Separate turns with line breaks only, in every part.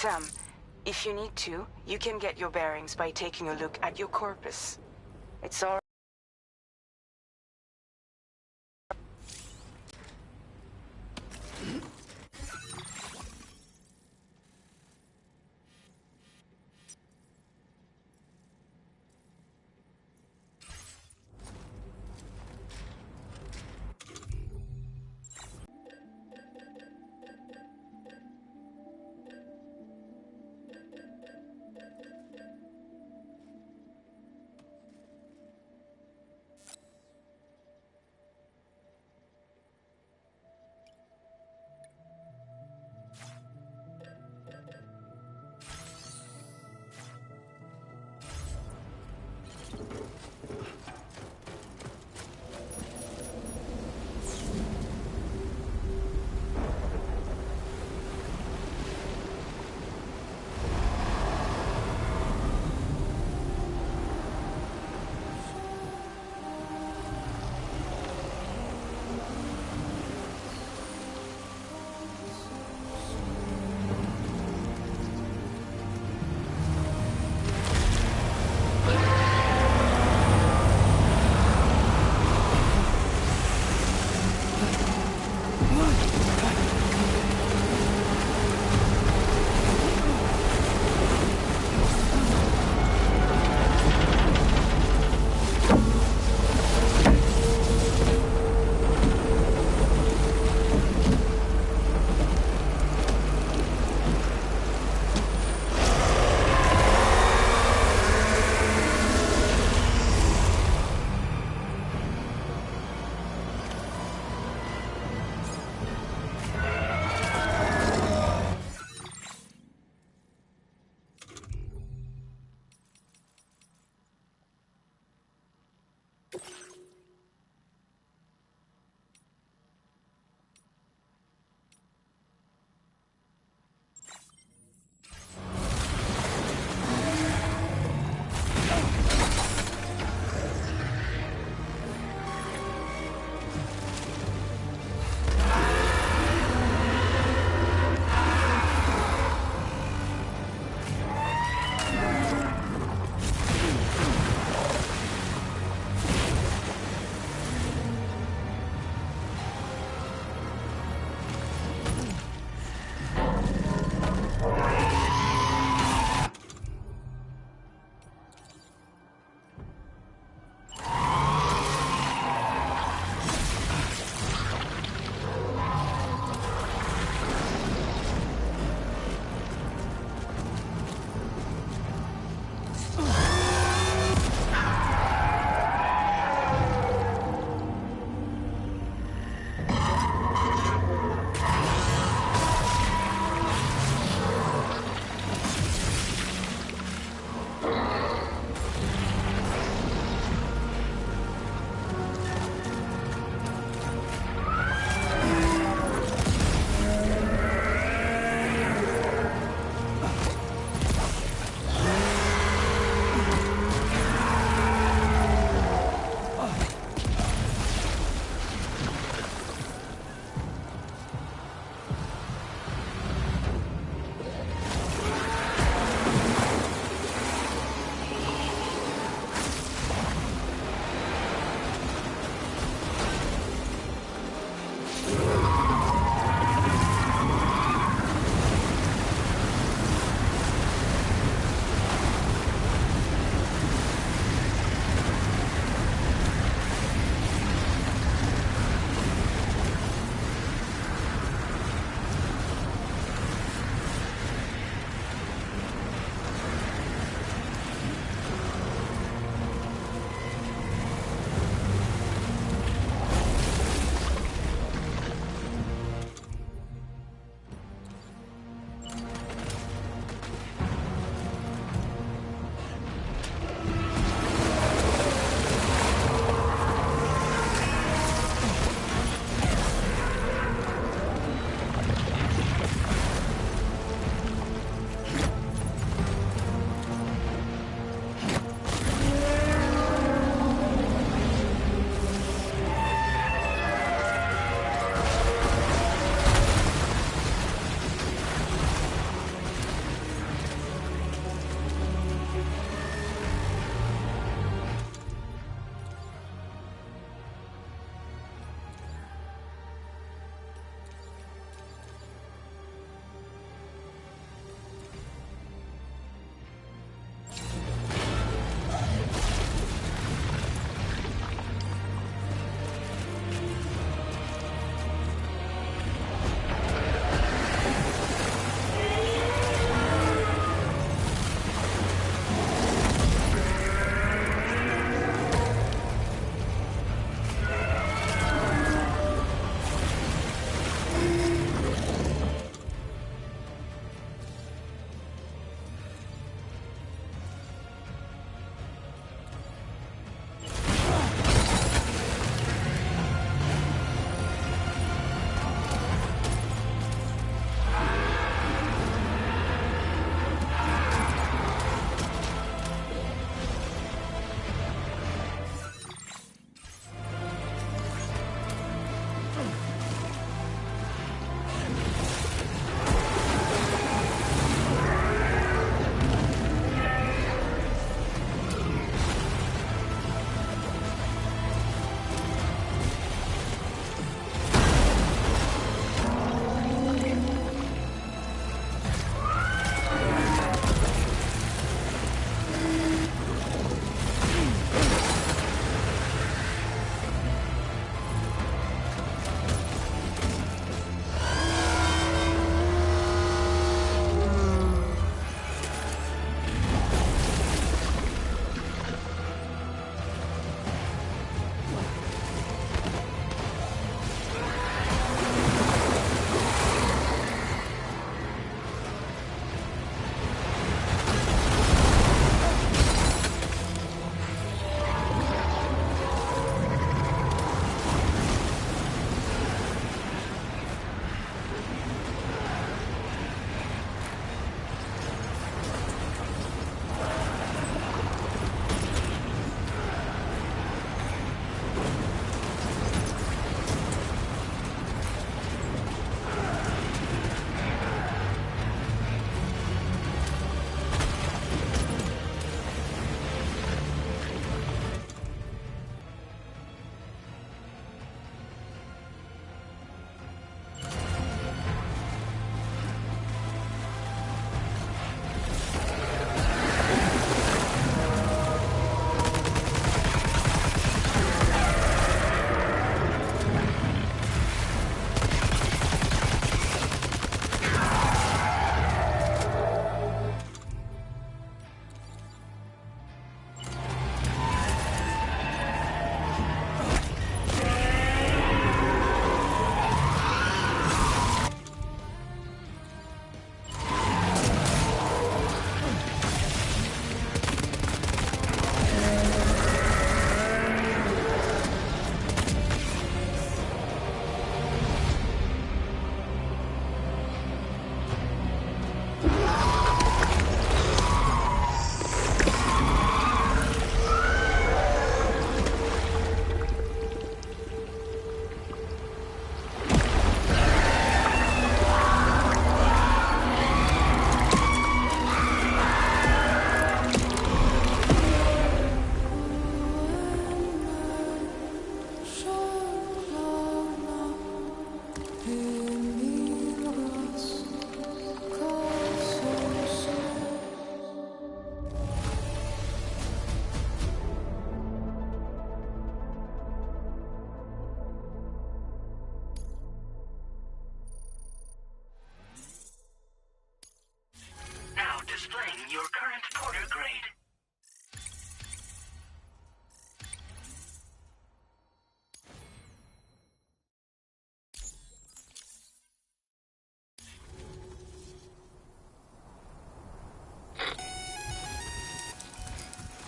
Sam, if you need to, you can get your bearings by taking a look at your corpus. It's all...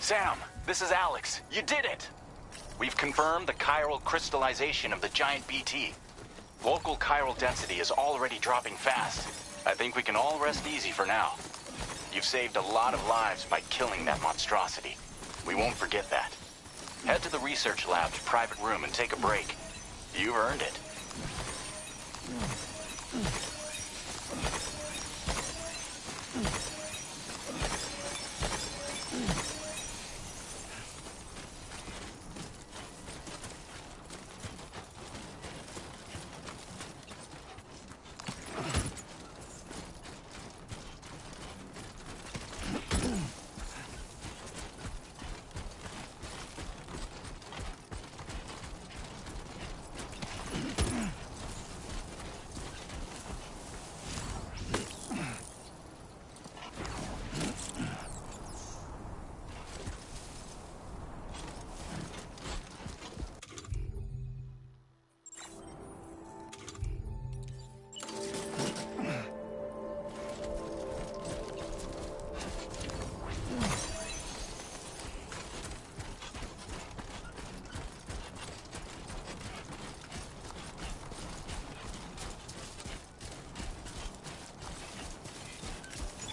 Sam, this is Alex. You did it! We've confirmed the chiral crystallization of the giant BT. Local chiral density is already dropping fast. I think we can all rest easy for now. You've saved a lot of lives by killing that monstrosity. We won't forget that. Head to the research lab's private room and take a break. You've earned it.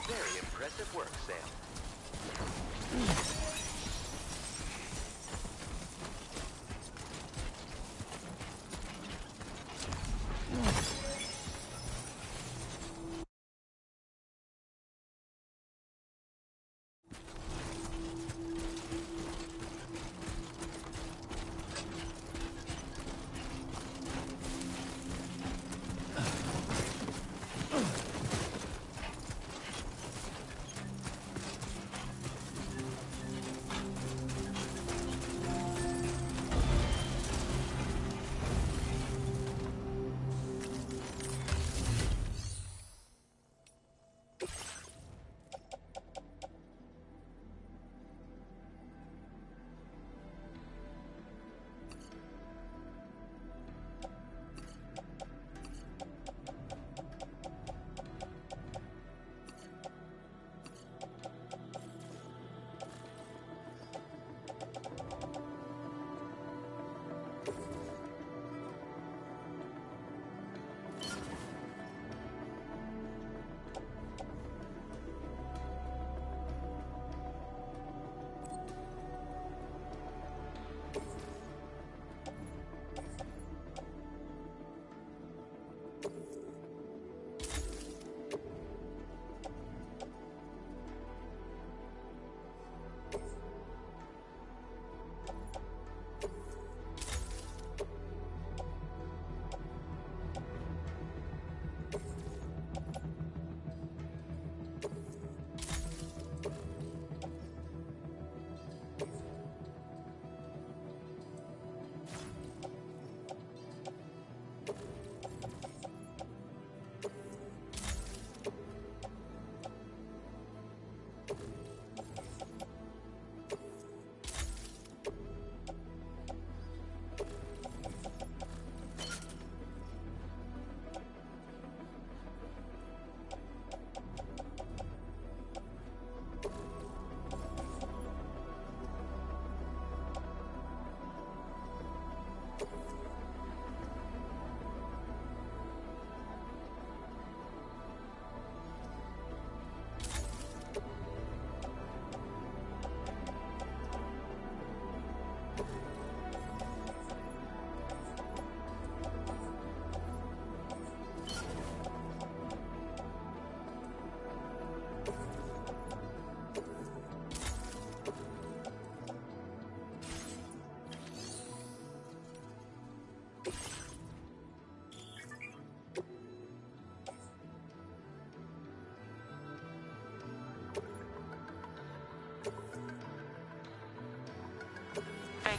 Very impressive work, Sam.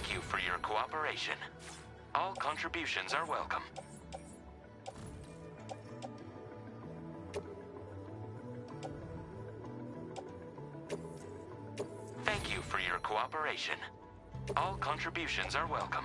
Thank you for your cooperation. All contributions are welcome. Thank you for your cooperation. All contributions are welcome.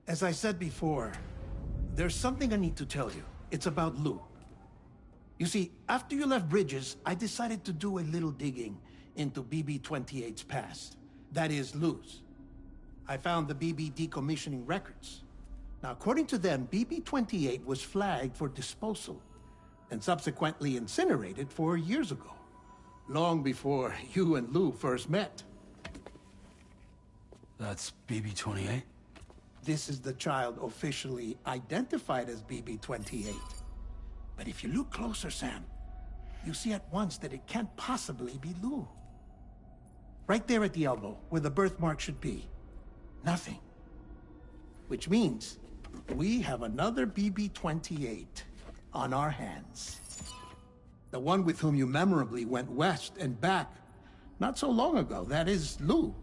As I said before, there's something I need to tell you. It's about Lou. You see, after you left Bridges, I decided to do a little digging into BB-28's past. That is, Lou's. I found the BB decommissioning records. Now, according to them, BB-28 was flagged for disposal and subsequently incinerated 4 years ago, long before you and Lou first met.
That's BB-28?
This is the child officially identified as BB-28. But if you look closer, Sam, you see at once that it can't possibly be Lou. Right there at the elbow, where the birthmark should be. Nothing. Which means we have another BB-28 on our hands. The one with whom you memorably went west and back not so long ago. That is Lou.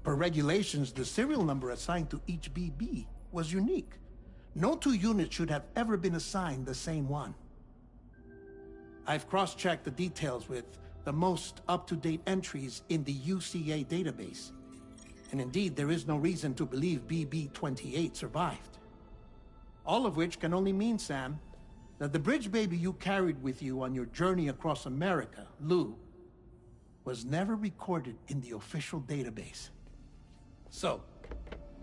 Per regulations, the serial number assigned to each BB was unique. No two units should have ever been assigned the same one. I've cross-checked the details with the most up-to-date entries in the UCA database. And indeed, there is no reason to believe BB-28 survived. All of which can only mean, Sam, that the bridge baby you carried with you on your journey across America, Lou, was never recorded in the official database. So,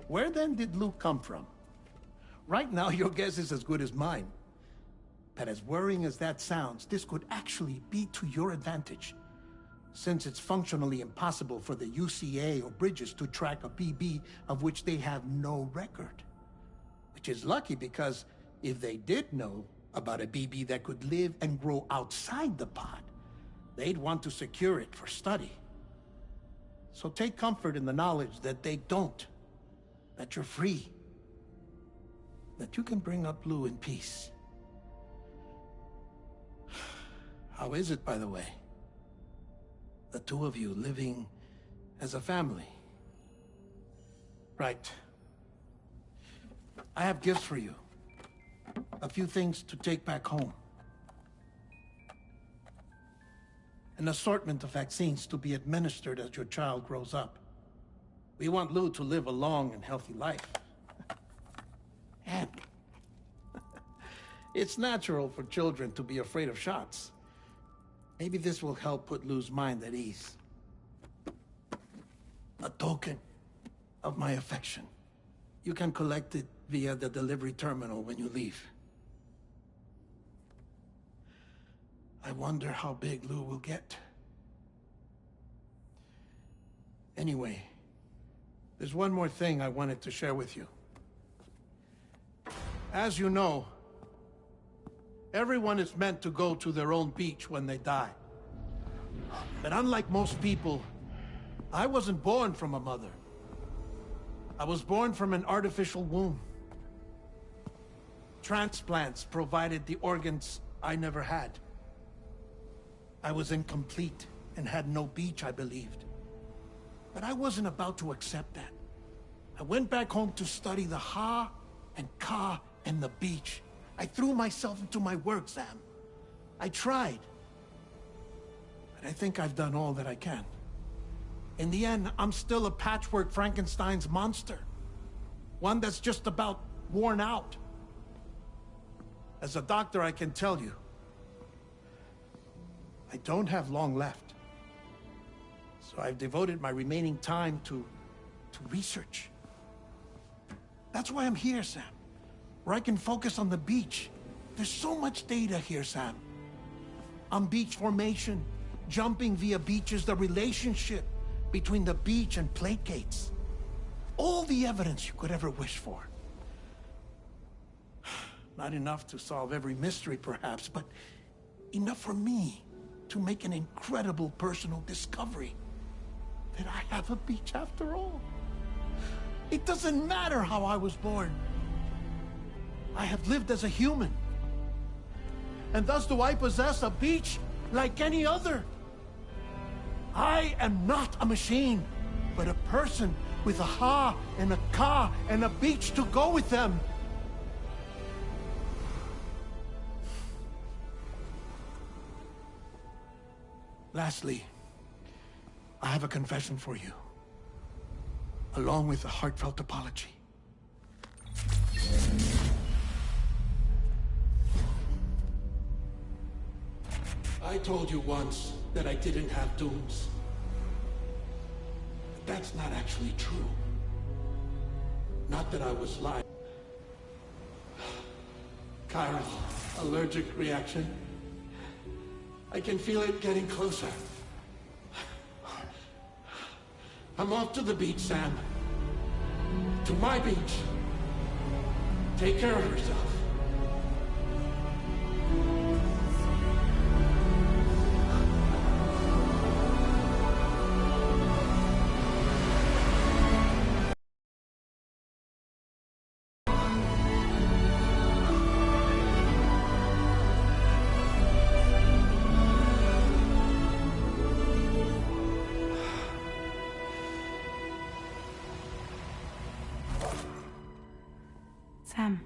where then did Lou come from? Right now, your guess is as good as mine. But as worrying as that sounds, this could actually be to your advantage, since it's functionally impossible for the UCA or Bridges to track a BB of which they have no record. Which is lucky, because if they did know about a BB that could live and grow outside the pod, they'd want to secure it for study. So take comfort in the knowledge that they don't, that you're free, that you can bring up Lou in peace. How is it, by the way? The two of you living as a family. Right. I have gifts for you. A few things to take back home. An assortment of vaccines to be administered as your child grows up. We want Lou to live a long and healthy life. And it's natural for children to be afraid of shots. Maybe this will help put Lou's mind at ease. A token of my affection. You can collect it via the delivery terminal when you leave. I wonder how big Lou will get. Anyway, there's one more thing I wanted to share with you. As you know, everyone is meant to go to their own beach when they die. But unlike most people, I wasn't born from a mother. I was born from an artificial womb. Transplants provided the organs I never had. I was incomplete and had no beach, I believed. But I wasn't about to accept that. I went back home to study the Ha and Ka and the beach. I threw myself into my work, Sam. I tried. But I think I've done all that I can. In the end, I'm still a patchwork Frankenstein's monster. One that's just about worn out. As a doctor, I can tell you, I don't have long left. So I've devoted my remaining time to research. That's why I'm here, Sam. Where I can focus on the beach. There's so much data here, Sam. On beach formation, jumping via beaches, the relationship between the beach and plate gates. All the evidence you could ever wish for. Not enough to solve every mystery, perhaps, but enough for me to make an incredible personal discovery. That I have a beach after all. It doesn't matter how I was born. I have lived as a human. And thus do I possess a beach like any other. I am not a machine, but a person with a Ha and a Ka and a beach to go with them. Lastly, I have a confession for you, along with a heartfelt apology. I told you once that I didn't have dooms. But that's not actually true. Not that I was lying. Chiral, allergic reaction. I can feel it getting closer. I'm off to the beach, Sam. To my beach. Take care of yourself.
Sam.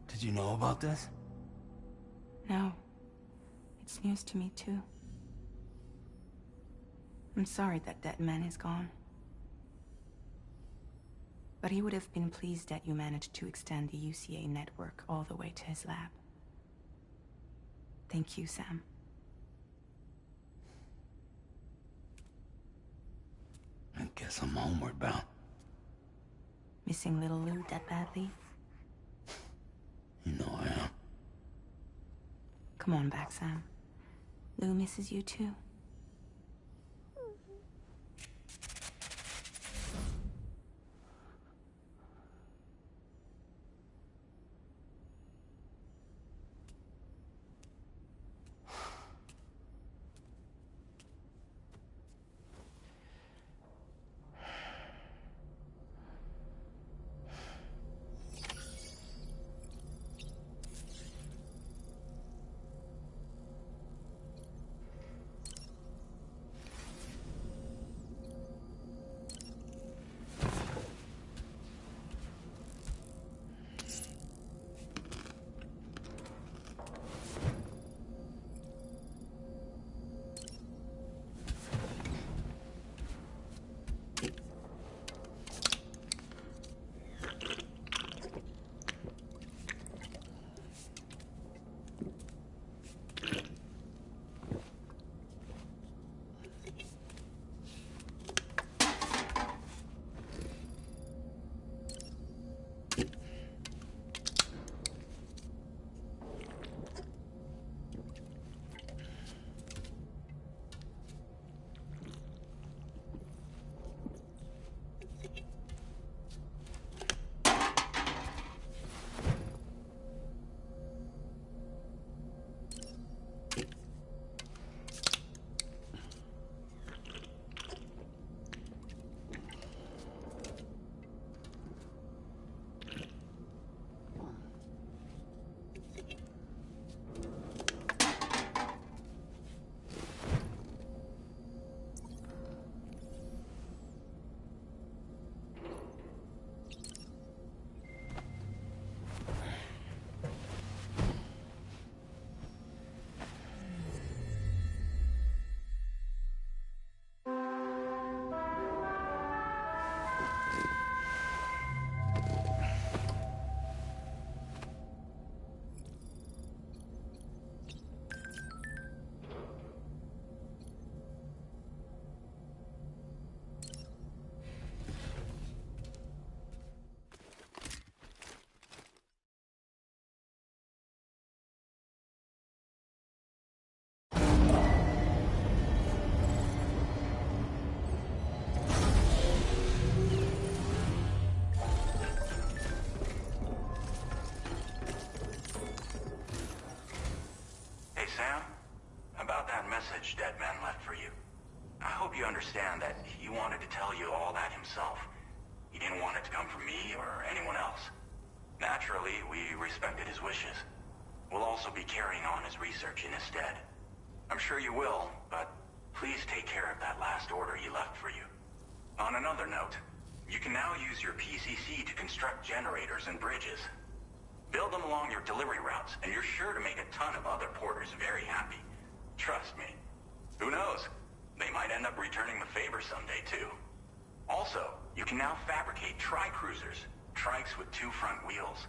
Did you know about this?
No. It's news to me, too. I'm sorry that that man is gone. But he would have been pleased that you managed to extend the UCA network all the way to his lab. Thank you, Sam.
I guess I'm homeward bound.
Missing little Lou that badly?
You know I am.
Come on back, Sam. Lou misses you too.
Sam, about that message Deadman left for you. I hope you understand that he wanted to tell you all that himself. He didn't want it to come from me or anyone else. Naturally, we respected his wishes. We'll also be carrying on his research in his stead. I'm sure you will, but please take care of that last order he left for you. On another note, you can now use your PCC to construct generators and bridges. Build them along your delivery routes, and you're sure to make a ton of other porters very happy. Trust me. Who knows? They might end up returning the favor someday, too. Also, you can now fabricate tri-cruisers. Trikes with 2 front wheels.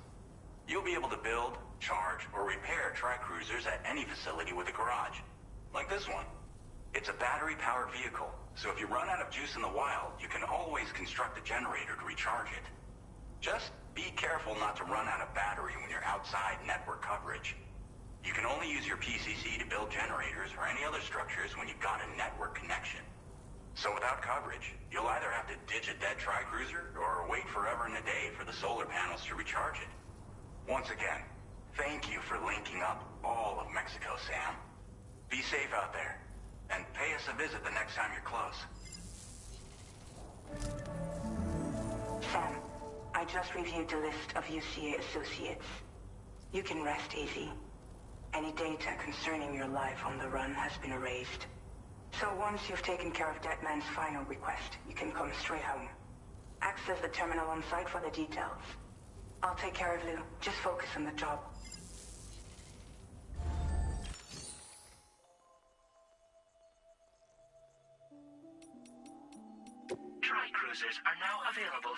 You'll be able to build, charge, or repair tri-cruisers at any facility with a garage. Like this one. It's a battery-powered vehicle, so if you run out of juice in the wild, you can always construct a generator to recharge it. Just be careful not to run out of battery when you're outside network coverage. You can only use your PCC to build generators or any other structures when you've got a network connection. So without coverage, you'll either have to ditch a dead tri-cruiser or wait forever and a day for the solar panels to recharge it. Once again, thank you for linking up all of Mexico, Sam. Be safe out there. And pay us a visit the next time you're close.
Sam, I just reviewed the list of UCA associates. You can rest easy. Any data concerning your life on the run has been erased. So once you've taken care of Deadman's final request, you can come straight home. Access the terminal on site for the details. I'll take care of Lou. Just focus on the job.
Tri-cruisers are now available.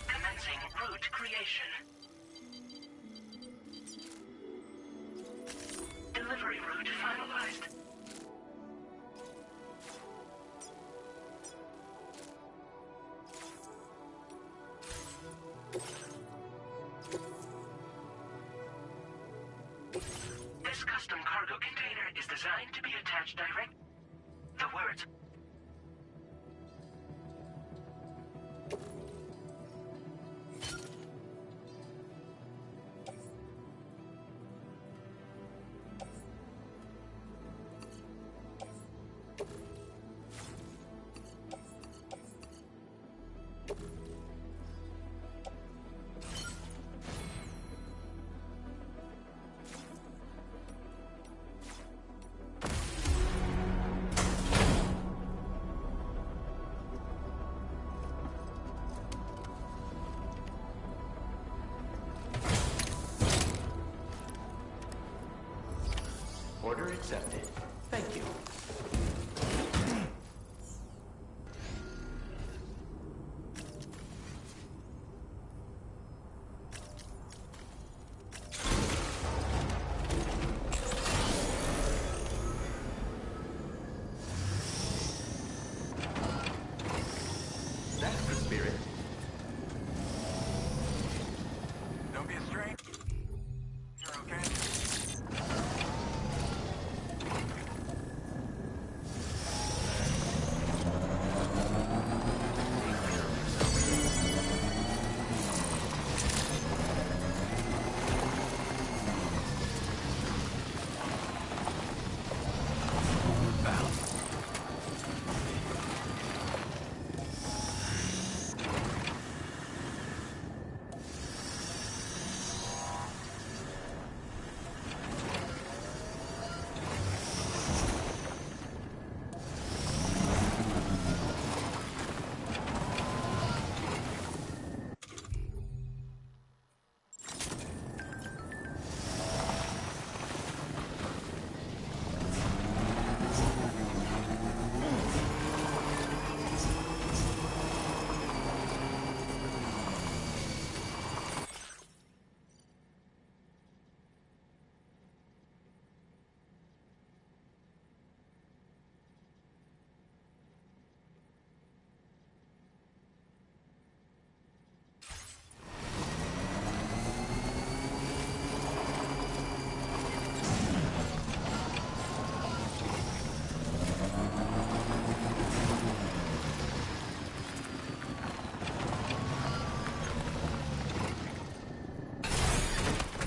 Commencing route creation. designed to be attached direct. The words.
Order accepted. Thank you. That's the spirit.
Don't be a stranger. You're okay?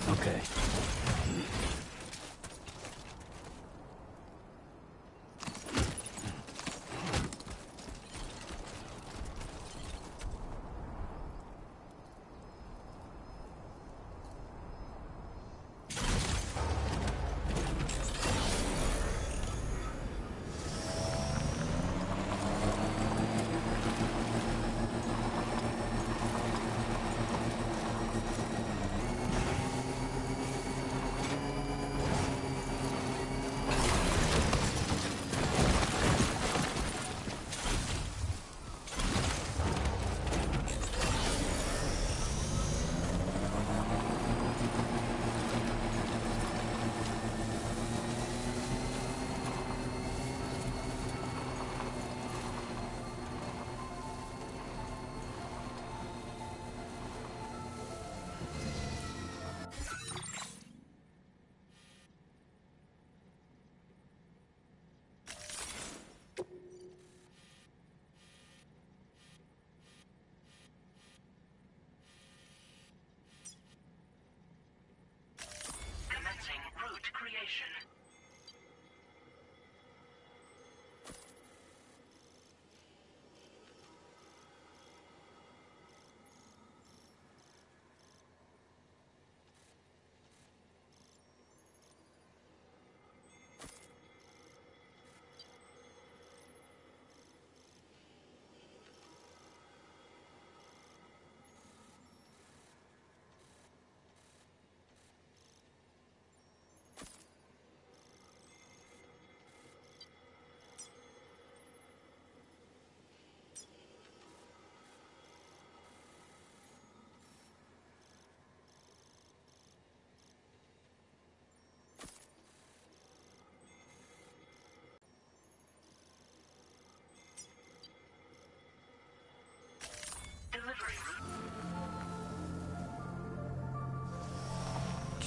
Okay.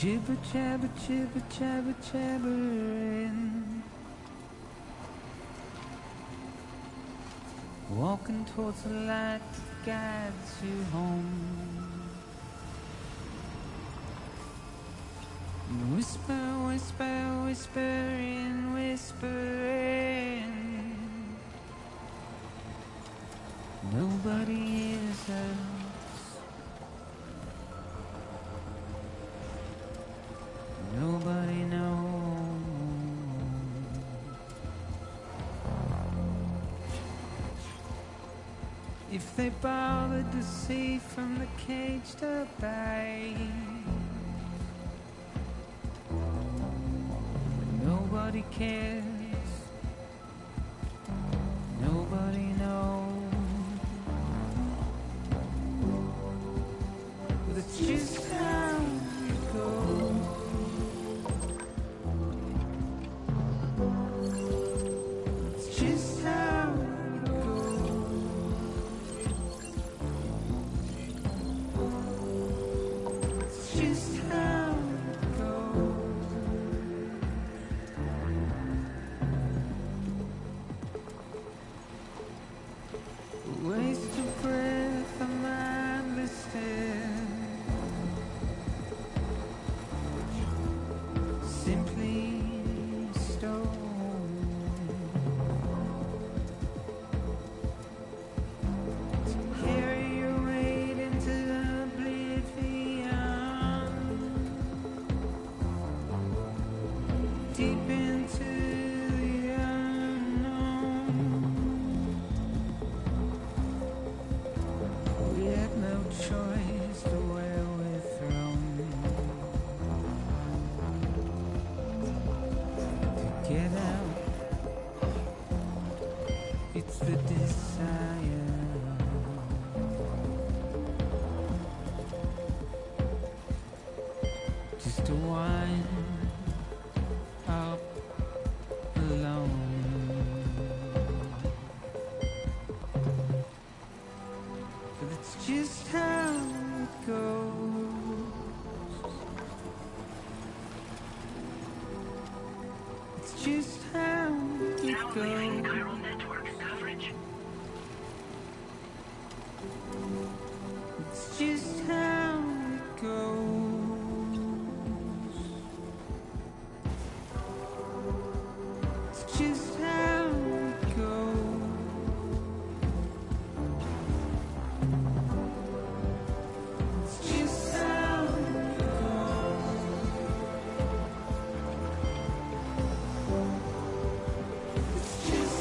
Jibber jabber jibber jabber jabbering, walking towards the light that guides you home. Whisper, whisper, whispering, whispering. Nobody hears us. Nobody knows. If they bothered to see from the cage to bay, nobody cares. Nobody knows. But it's just how it goes. It's just how it goes. It's just how it goes. Waste of breath, a mindless stare. Simply stone. To carry your weight into oblivion, deep into the unknown. We had no choice to where we're thrown. To get out, it's the desire. Just to wind up alone. But it's just how it goes. It's just how it
Now leaving
goes.
chiral network coverage.
It's just how it goes. It's just how it goes. It's just how it goes. It's just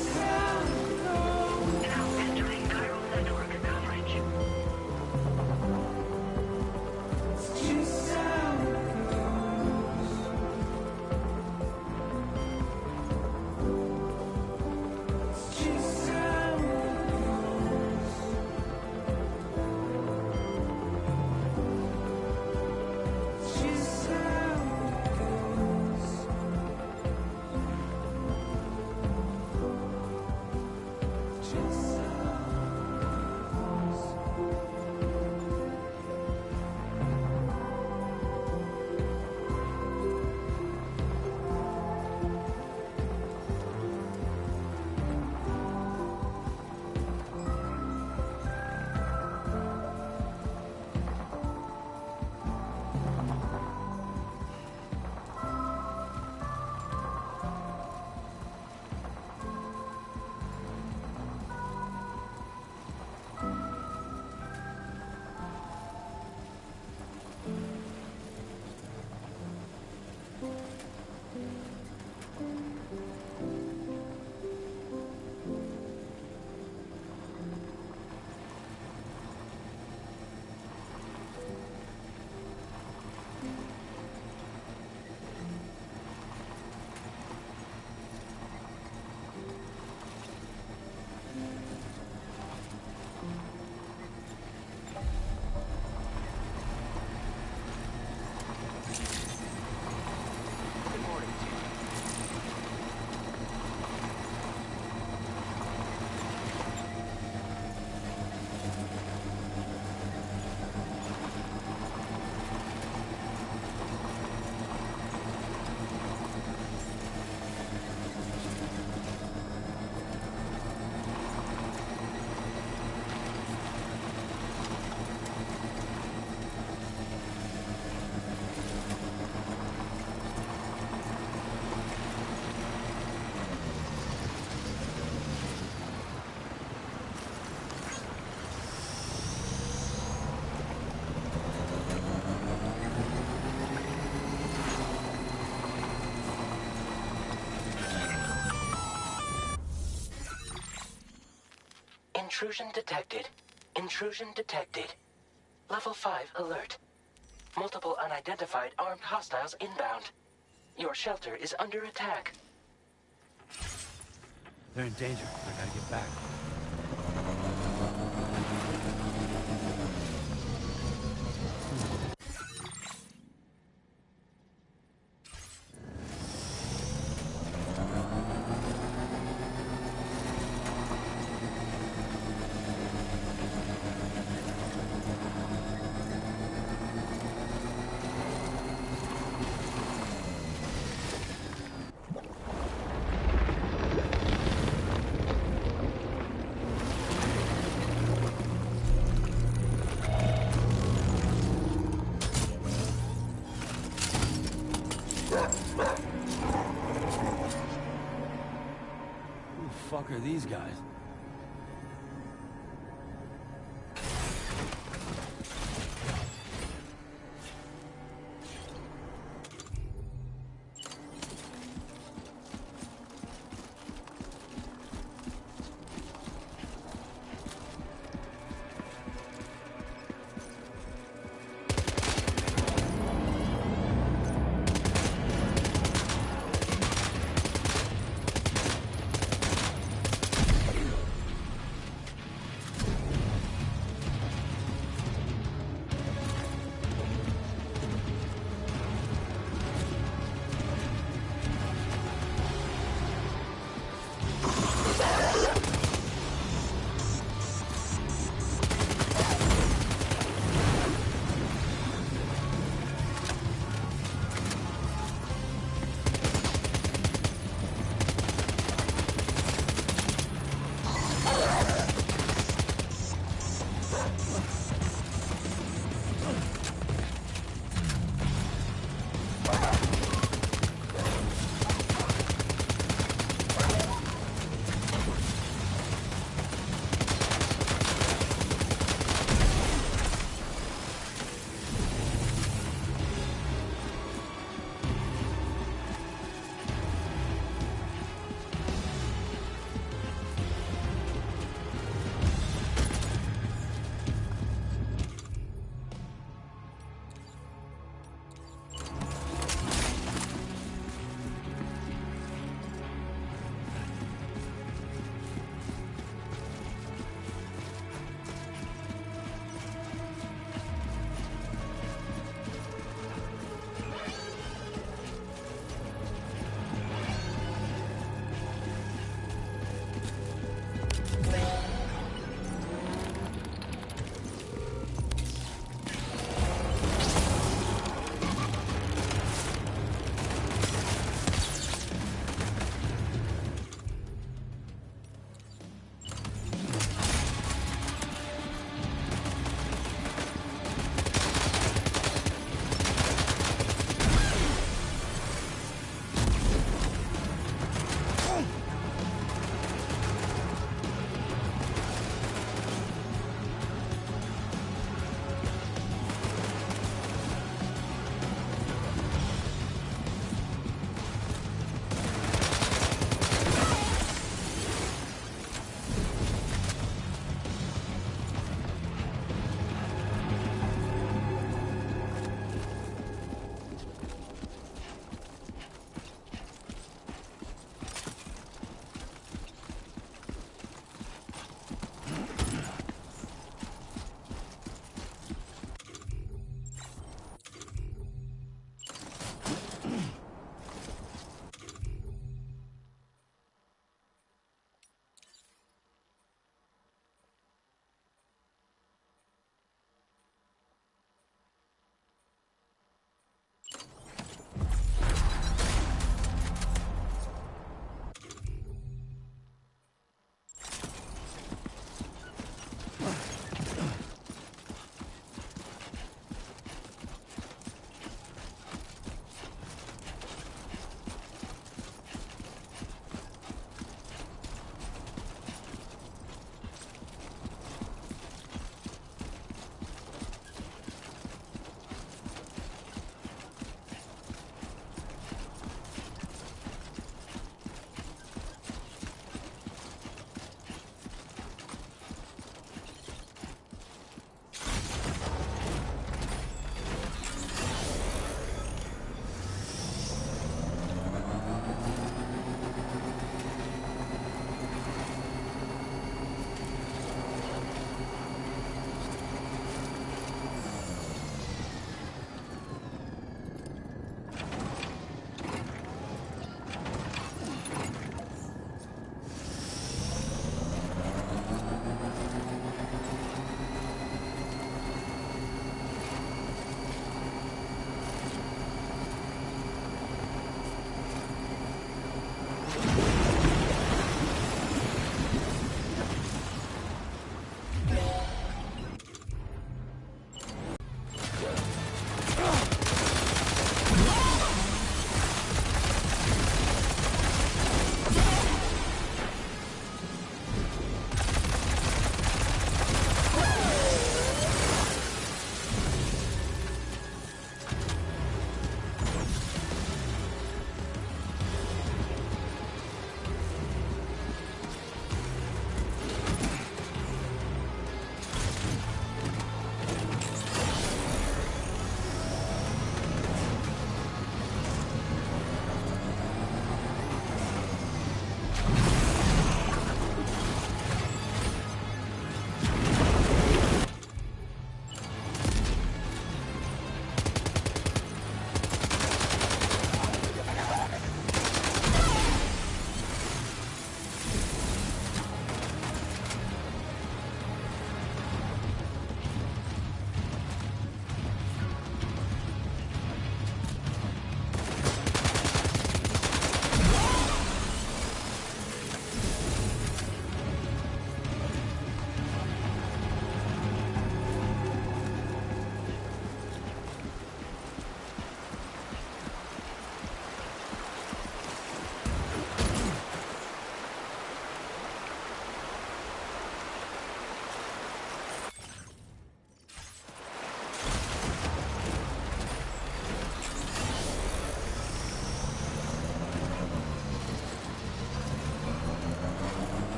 Intrusion detected. Intrusion detected. Level 5 alert. Multiple unidentified armed hostiles inbound. Your shelter is under attack.
They're in danger. I gotta get back. Who the fuck are these guys?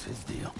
What's his deal?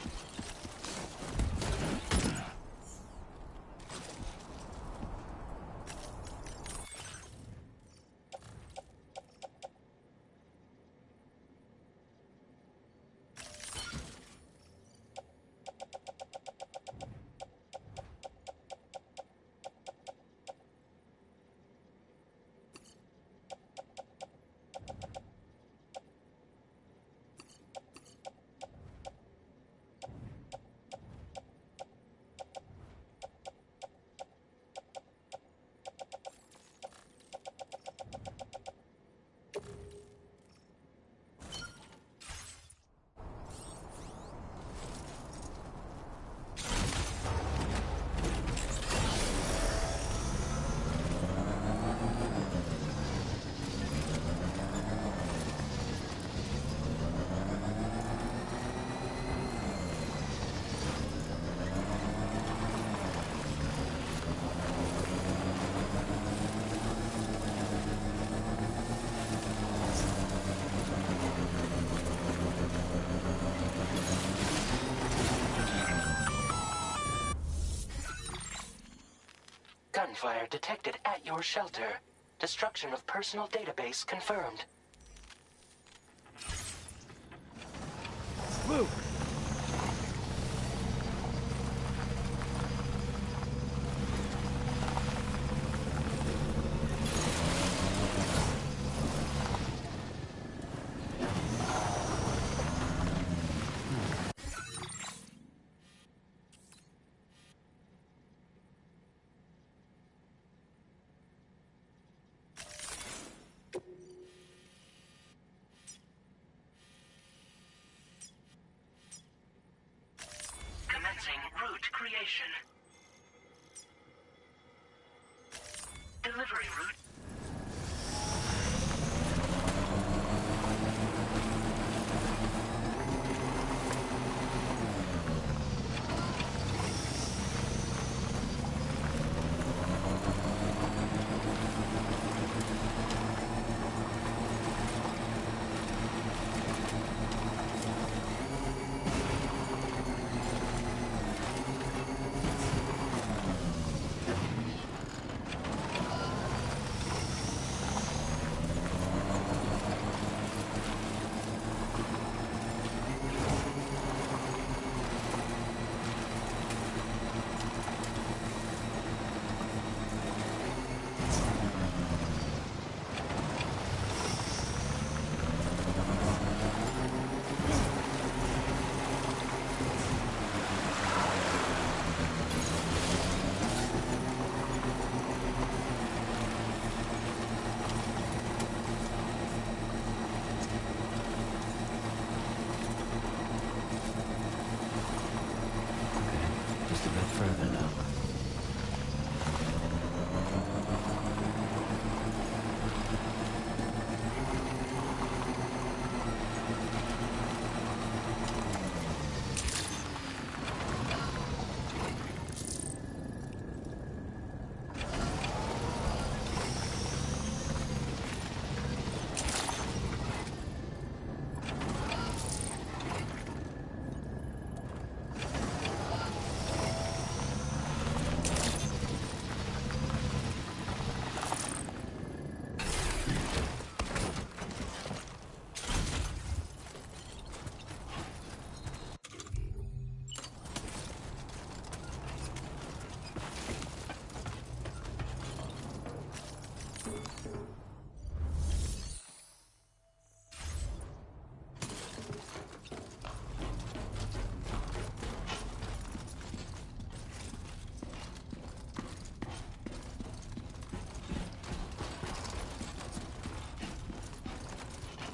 Gunfire detected at your shelter. Destruction of personal database confirmed.
Move!
Commencing route creation. Delivery route.
Just a bit further now.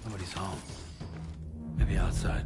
Nobody's home. Maybe outside.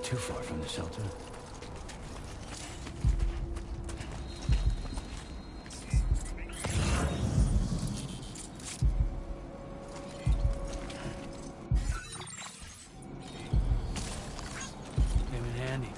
too far from the shelter. Came in handy.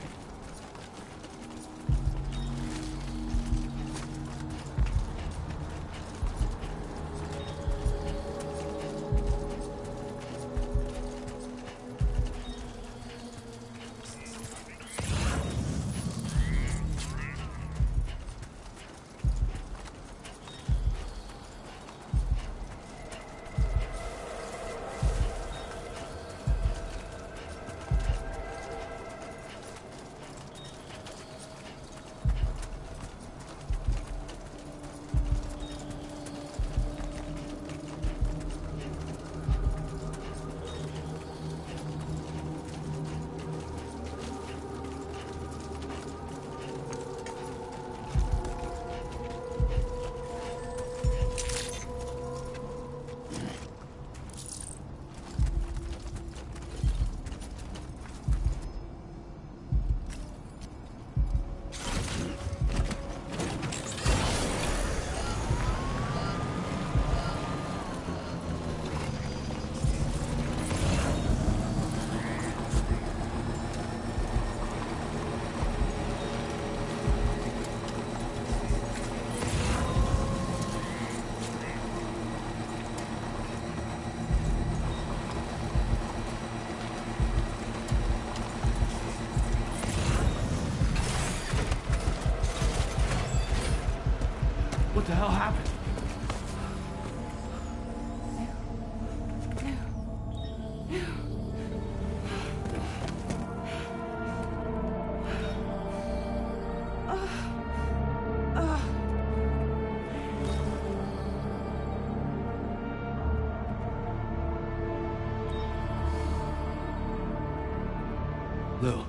What the hell happened? Lou.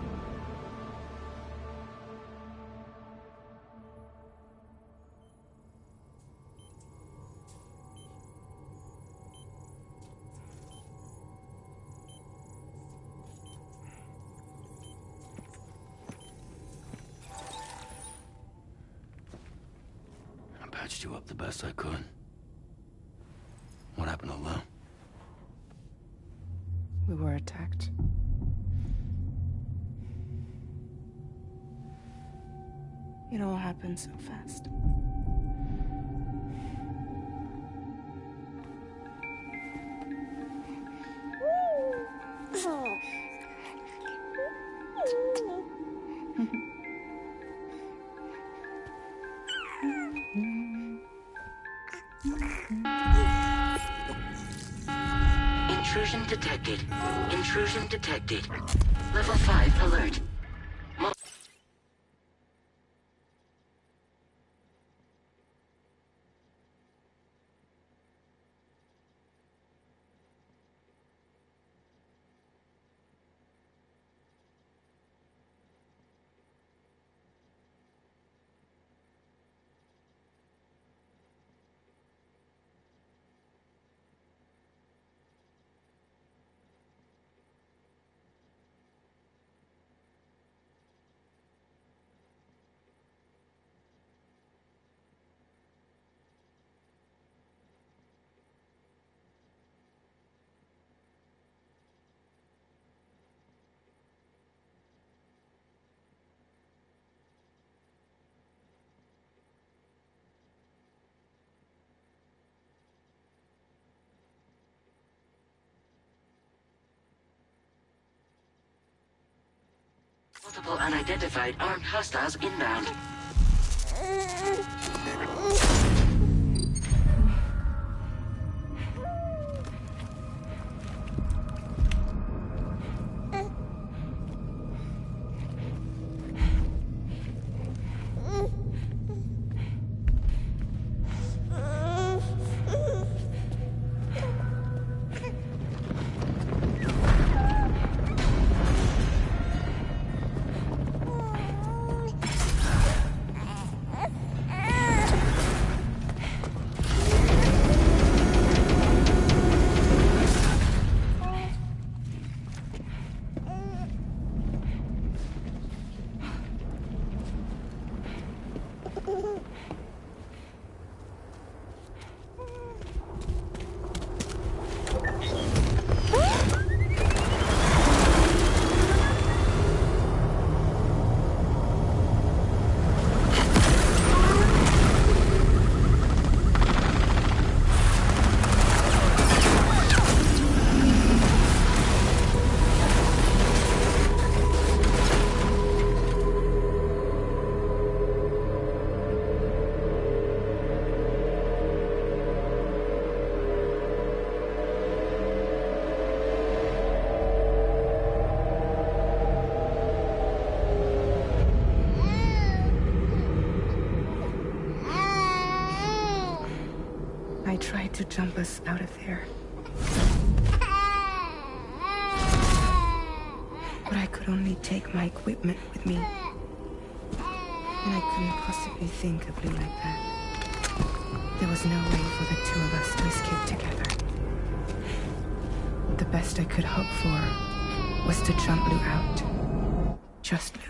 I patched you up the best I could. What happened to Lou?
We were attacked. It all happened so fast.
Intrusion detected. Intrusion detected. Level 5 alert. Multiple unidentified armed hostiles inbound.
I tried to jump us out of there. But I could only take my equipment with me. And I couldn't possibly think of Lou like that. There was no way for the two of us to escape together. The best I could hope for was to jump Lou out. Just Lou.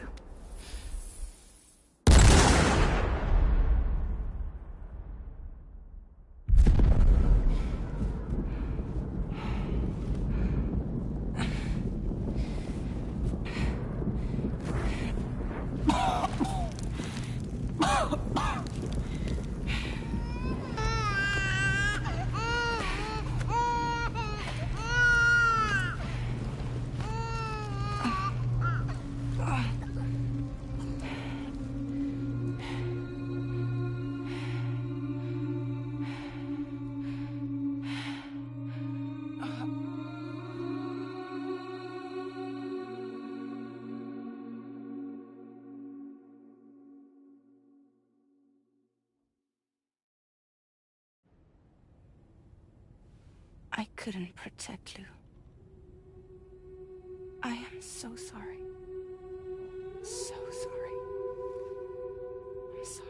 I couldn't protect Lou. I am so sorry. So sorry. I'm sorry.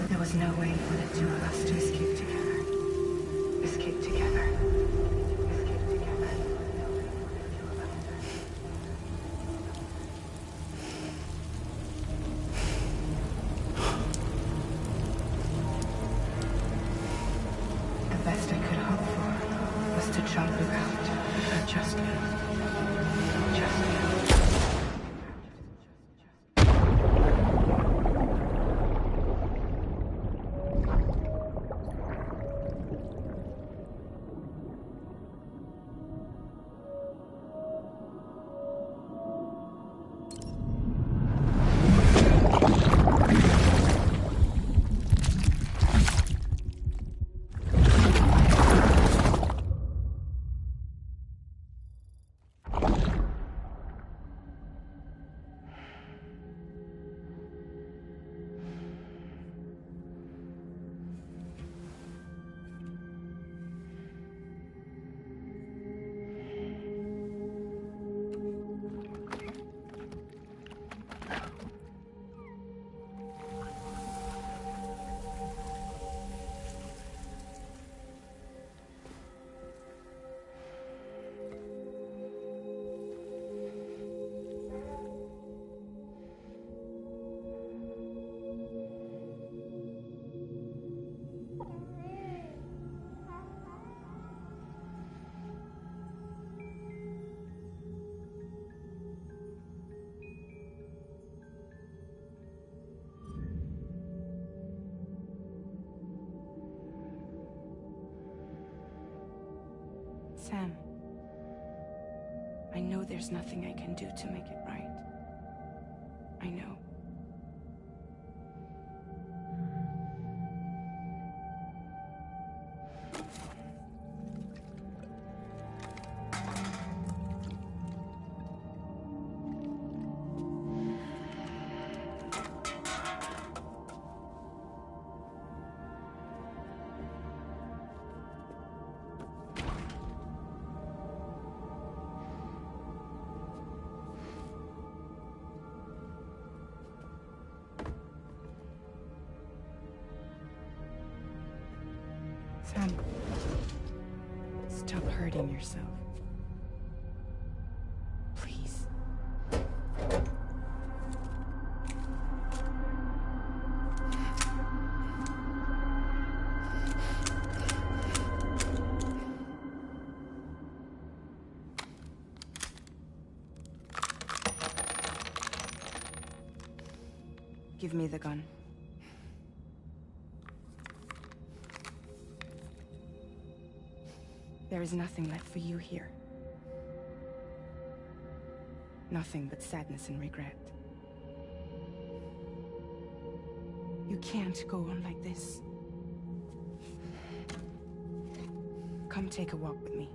There was no way for the two of us to escape together. Escape together. Escape together. The best I could hope for was to jump around. Just you. Just you. Sam, I know there's nothing I can do to make it right. I know. Sam, stop hurting yourself. Please. Give me the gun. There is nothing left for you here. Nothing but sadness and regret. You can't go on like this. Come take a walk with me.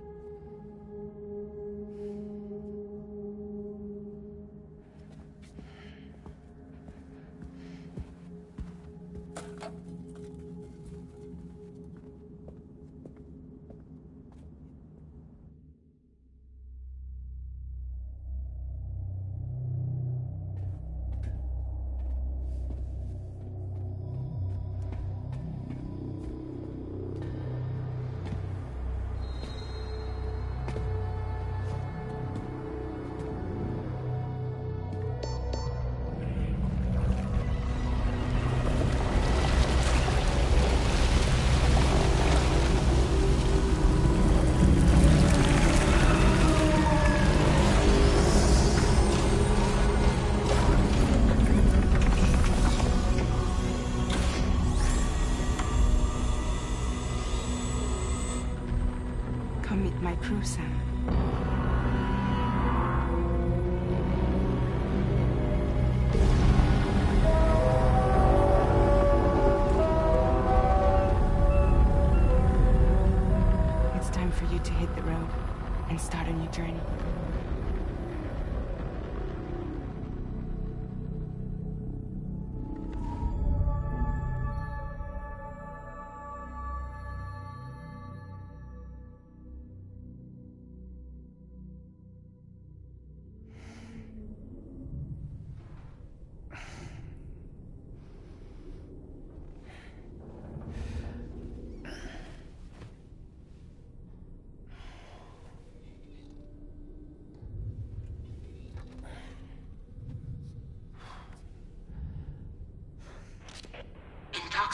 Come meet my crew, Sam. It's time for you to hit the road and start a new journey.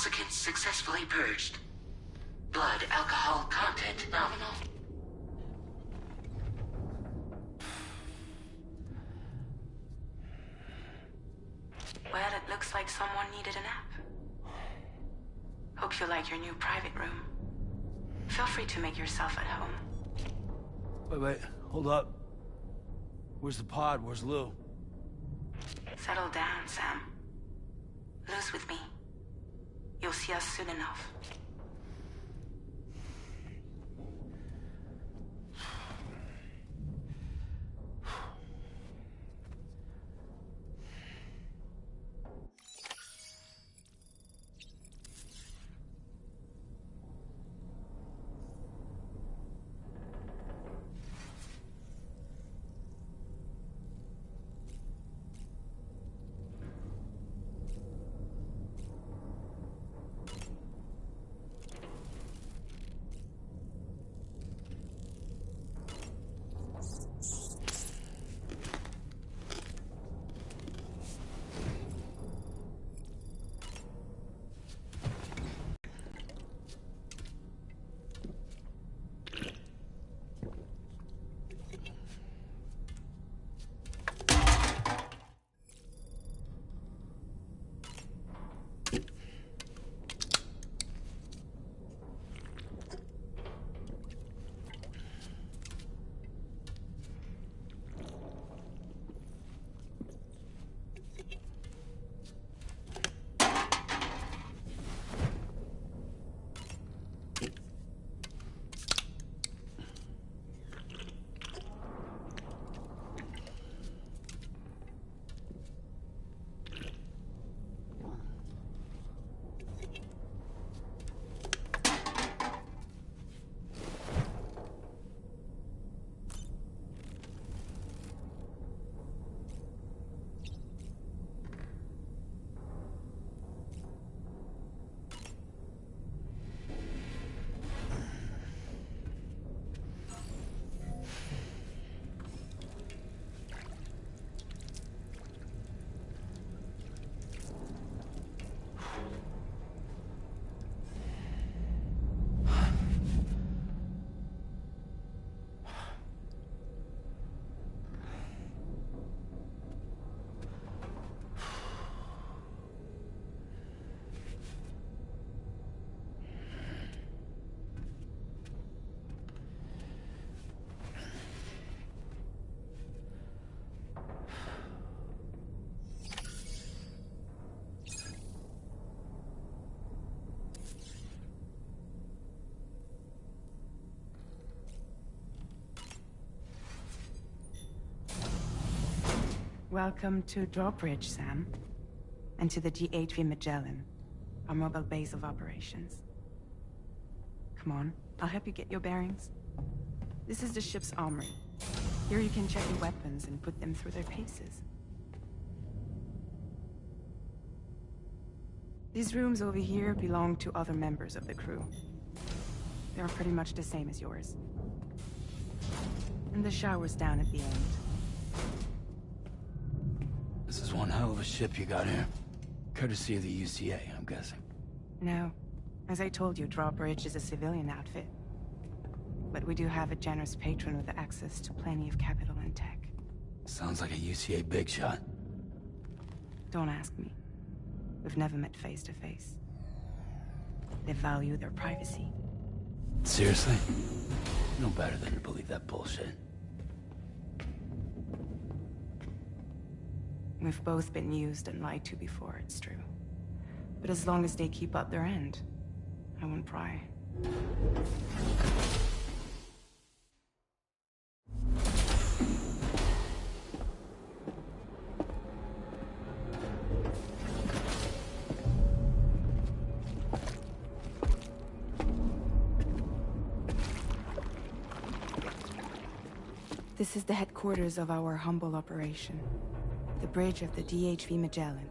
Toxicants successfully purged. Blood alcohol content nominal.
Well, it looks like someone needed a nap. Hope you like your new private room. Feel free to make yourself at home.
Wait, hold up. Where's the pod? Where's Lou?
Settle down, Sam. Lou's with me. You'll see us soon enough.
Welcome to Drawbridge, Sam. And to the DHV Magellan, our mobile base of operations. Come on, I'll help you get your bearings. This is the ship's armory. Here you can check your weapons and put them through their paces. These rooms over here belong to other members of the crew. They're pretty much the same as yours. And the shower's down at the end.
This is one hell of a ship you got here. Courtesy of the UCA, I'm guessing.
No. As I told you, Drawbridge is a civilian outfit. But we do have a generous patron with access to plenty of capital and tech.
Sounds like a UCA big shot.
Don't ask me. We've never met face to face. They value their privacy.
Seriously? No better than to believe that bullshit.
We've both been used and lied to before, it's true. But as long as they keep up their end, I won't pry. This is the headquarters of our humble operation. The bridge of the DHV Magellan.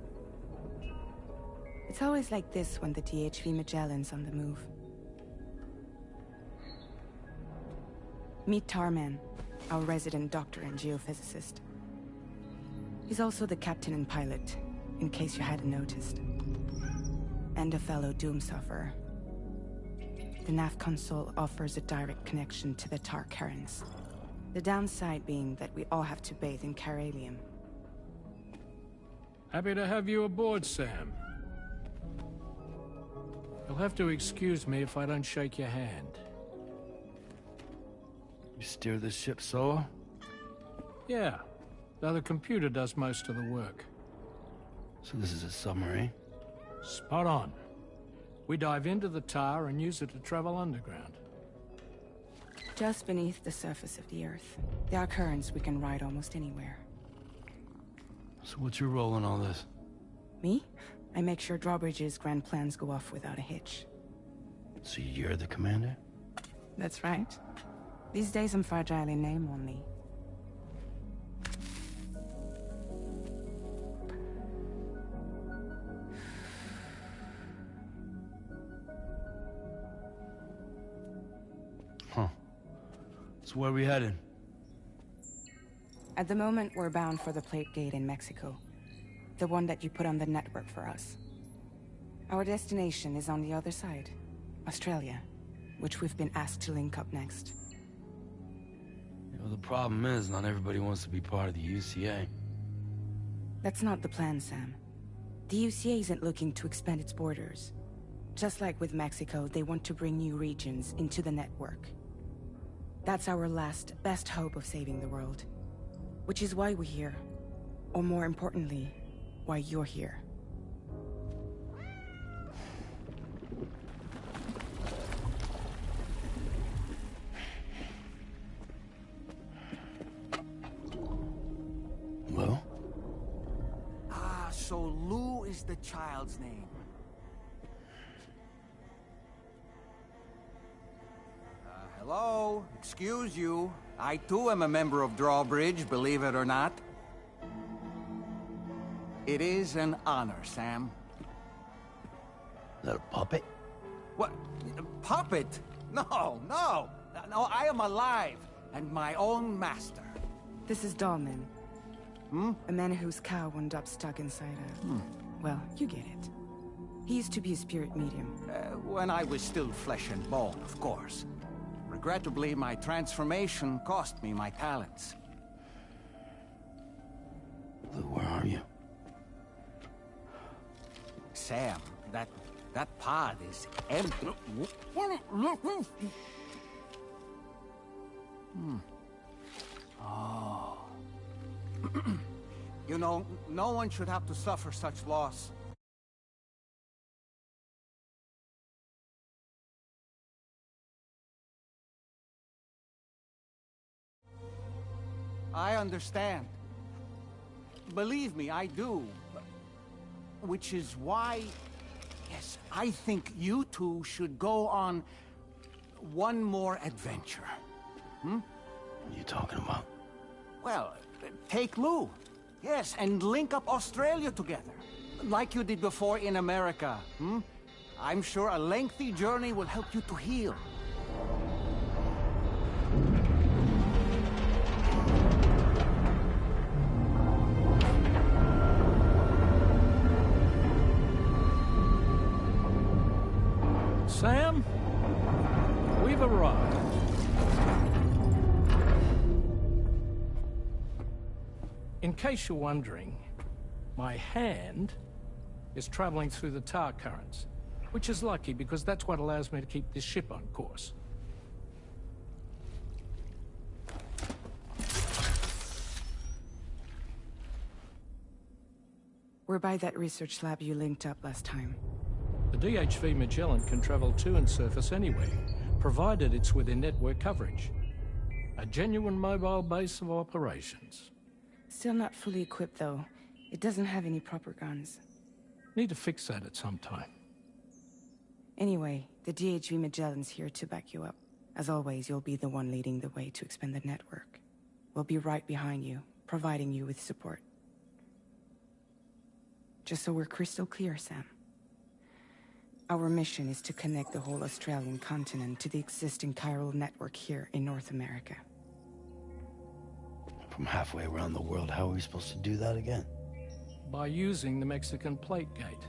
It's always like this when the DHV Magellan's on the move. Meet Tarman, our resident doctor and geophysicist. He's also the captain and pilot, in case you hadn't noticed. and a fellow Doom sufferer. The nav console offers a direct connection to the tar currents. The downside being that we all have to bathe in chiralium.
Happy to have you aboard, Sam. You'll have to excuse me if I don't shake your hand.
You steer this ship solo?
Yeah, though the computer does most of the work.
So this is a submarine?
Spot on. We dive into the tar and use it to travel underground.
Just beneath the surface of the Earth, there are currents we can ride almost anywhere.
So what's your role in all this?
Me? I make sure Drawbridge's grand plans go off without a hitch.
So you're the commander?
That's right. These days I'm fragile in name only.
Huh. So where are we headed?
At the moment, we're bound for the Plate Gate in Mexico. The one that you put on the network for us. Our destination is on the other side, Australia, which we've been asked to link up next.
You know, the problem is, not everybody wants to be part of the UCA.
That's not the plan, Sam. The UCA isn't looking to expand its borders. Just like with Mexico, they want to bring new regions into the network. That's our last, best hope of saving the world. Which is why we're here. Or more importantly, why you're here.
Well?
Ah, so Lou is the child's name. Hello? Excuse you. I too am a member of Drawbridge, believe it or not. It is an honor, Sam.
Is that a puppet?
What? A puppet? No, no! No, I am alive, and my own master.
This is Dahlman. A man whose cow wound up stuck inside a... Well, you get it. He used to be a spirit medium.
When I was still flesh and bone, of course. Regrettably, my transformation cost me my talents.
Lou, where are you?
Sam, that pod is empty. Oh. You know, no one should have to suffer such loss. I understand. Believe me, I do. Which is why, yes, I think you two should go on one more adventure.
What are you talking about?
Well, take Lou. Yes, and link up Australia together. Like you did before in America. I'm sure a lengthy journey will help you to heal.
Sam, we've arrived. In case you're wondering, my hand is traveling through the tar currents, which is lucky because that's what allows me to keep this ship on course.
We're by that research lab you linked up last time.
The DHV Magellan can travel to and surface anywhere, provided it's within network coverage. A genuine mobile base of operations.
Still not fully equipped, though. It doesn't have any proper guns.
Need to fix that at some time.
Anyway, the DHV Magellan's here to back you up. As always, you'll be the one leading the way to expand the network. We'll be right behind you, providing you with support. Just so we're crystal clear, Sam. Our mission is to connect the whole Australian continent to the existing chiral network here in North America.
From halfway around the world, how are we supposed to do that again?
By using the Mexican Plate Gate.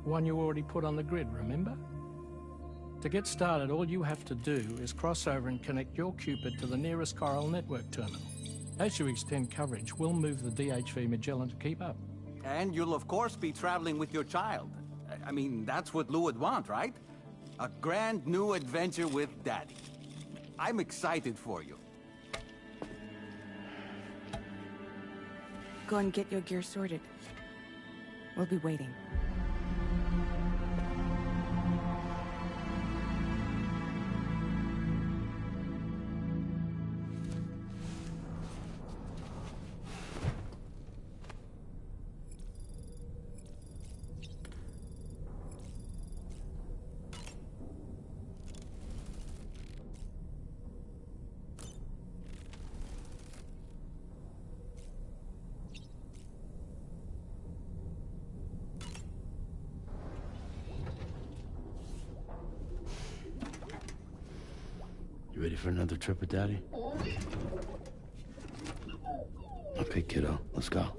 One you already put on the grid, remember? To get started, all you have to do is cross over and connect your Cupid to the nearest Chiral network terminal. As you extend coverage, we'll move the DHV Magellan to keep up.
And you'll of course be traveling with your child. I mean, that's what Lou would want, right? A grand new adventure with Daddy. I'm excited for you.
Go and get your gear sorted. We'll be waiting.
You ready for another trip with Daddy? Okay, kiddo, let's go.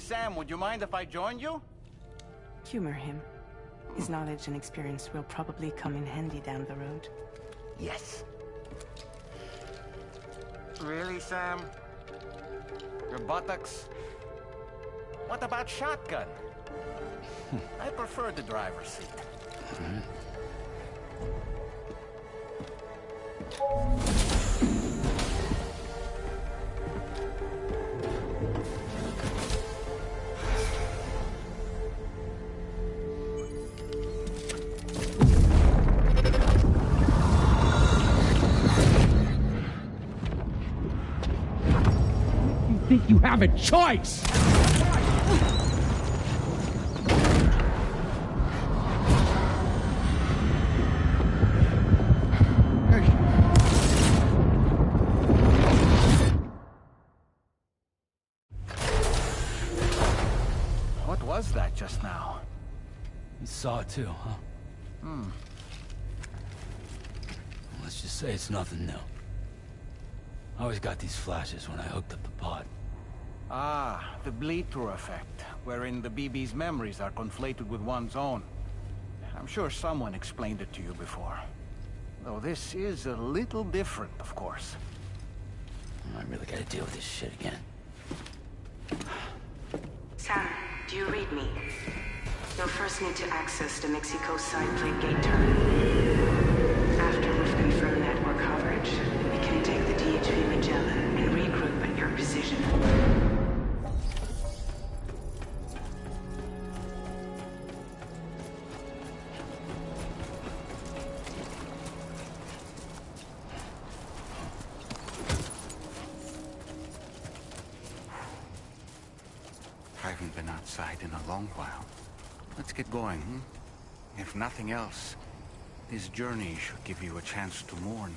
Sam, would you mind if I joined you?
Humor him. His knowledge and experience will probably come in handy down the road.
Yes. Really, Sam? Your buttocks? What about shotgun? I prefer the driver's seat.
think you have a choice!
What was that just now?
You saw it too, huh? Let's just say it's nothing new. I always got these flashes when I hooked up the pod.
Ah, the bleed-through effect, wherein the BB's memories are conflated with one's own. I'm sure someone explained it to you before. Though this is a little different, of course.
I really gotta deal with this shit again.
Sam, do you read me? You'll first need to access the Mexico side plate gate terminal. After we've confirmed network coverage, we can take the DHV Magellan and regroup at your position.
I haven't been outside in a long while. Let's get going, hmm? If nothing else, this journey should give you a chance to mourn.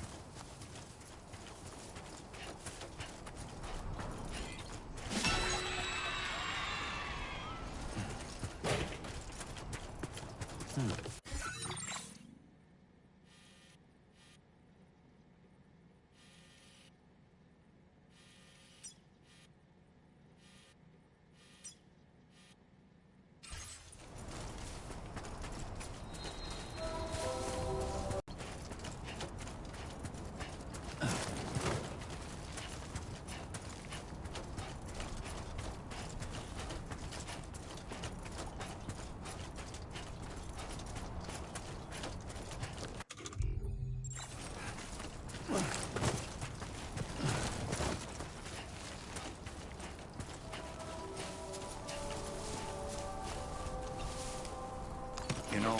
You know,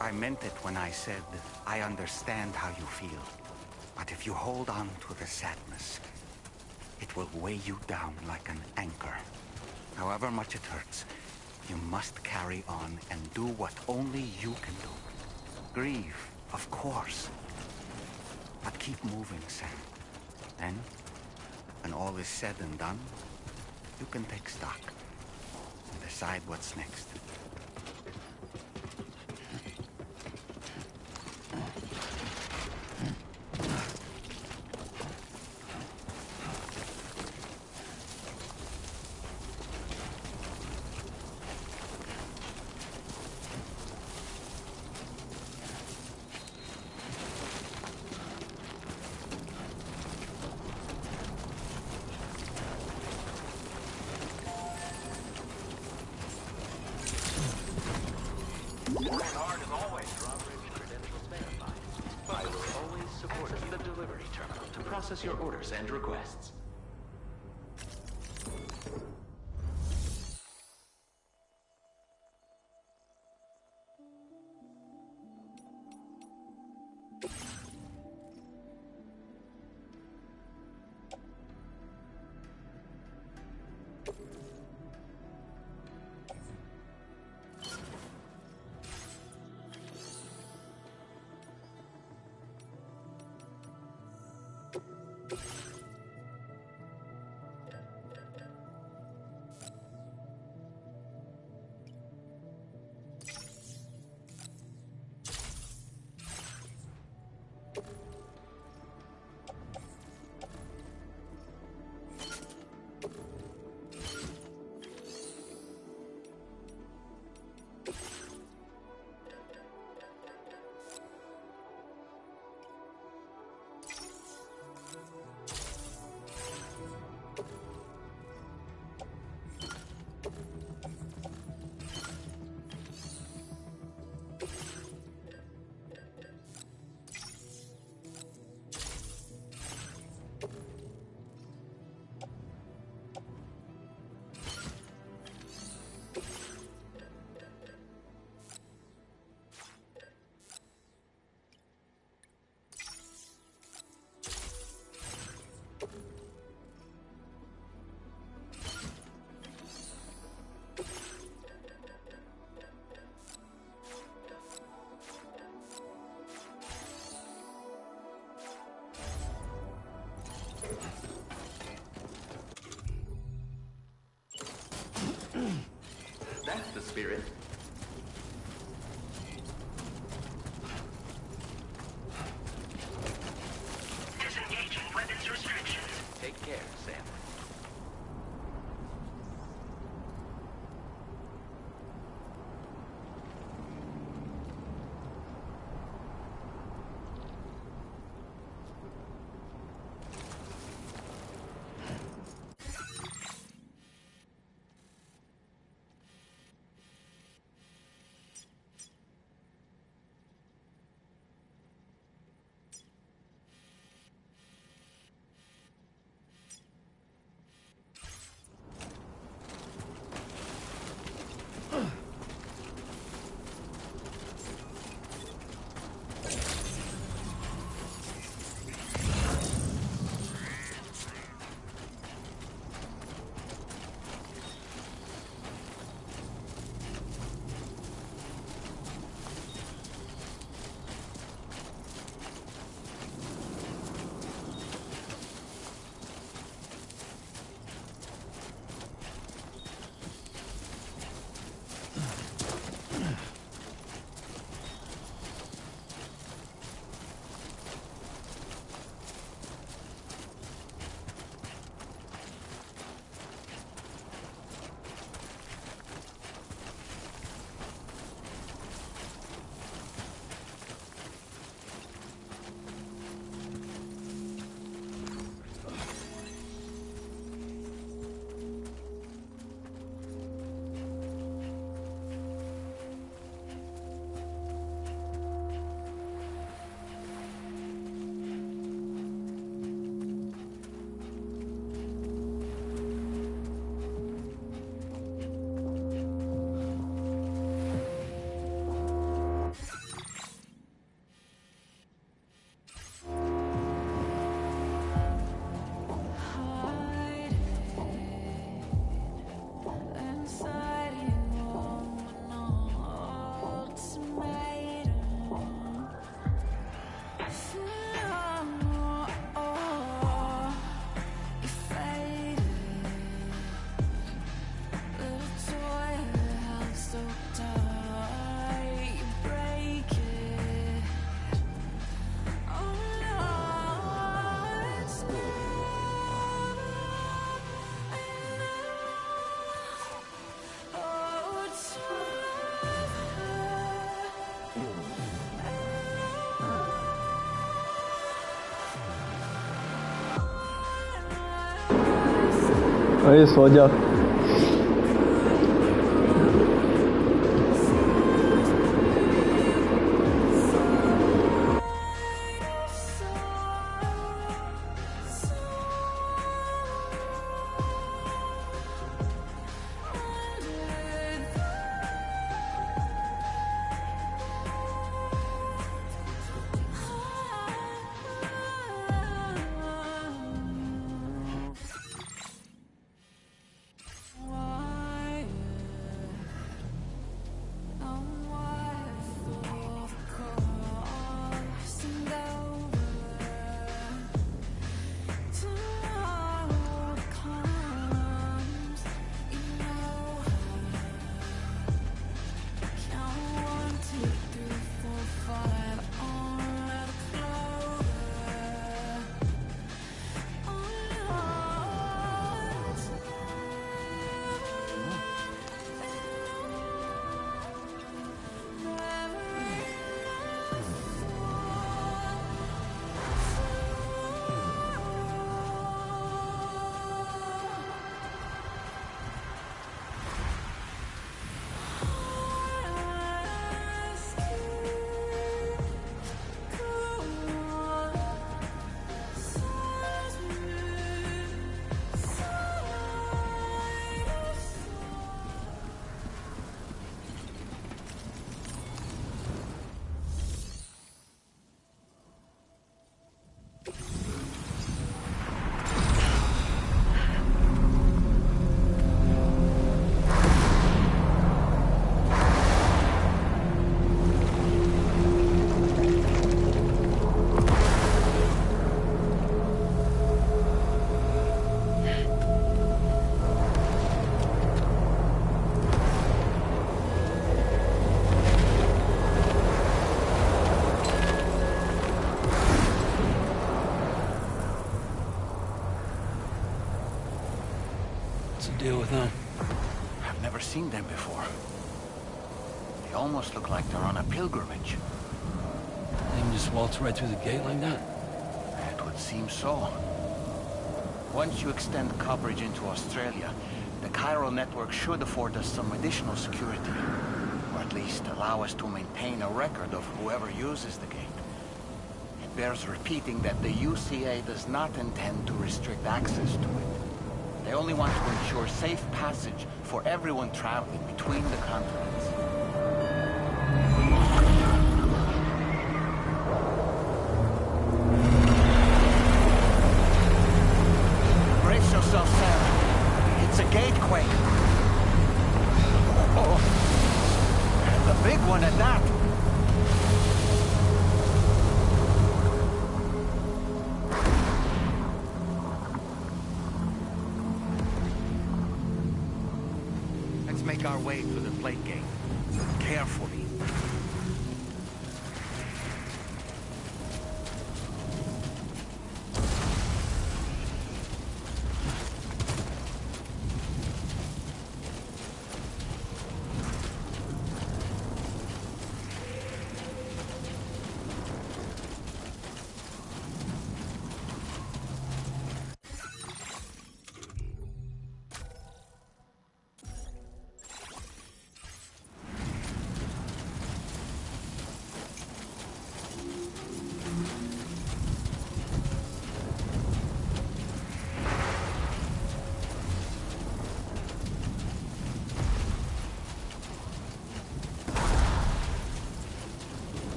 I meant it when I said I understand how you feel. But if you hold on to the sadness, it will weigh you down like an anchor. However much it hurts, you must carry on and do what only you can do. Grieve, of course. But keep moving, Sam. Then, when all is said and done, you can take stock and decide what's next.
Process your orders and requests. Spirit.
Disengaging weapons restrictions.
Take care, Sam.
अरे सो जा।
deal with them?
I've never seen them before. They almost look like they're on a pilgrimage.
They can just waltz right through the gate like that?
It would seem so. Once you extend coverage into Australia, the chiral network should afford us some additional security. Or at least allow us to maintain a record of whoever uses the gate. It bears repeating that the UCA does not intend to restrict access to it. They only want to ensure safe passage for everyone traveling between the continents. Brace yourself, Sam. It's a gatequake. Oh, and a big one at that. Let's make our way through the plate gate. Carefully.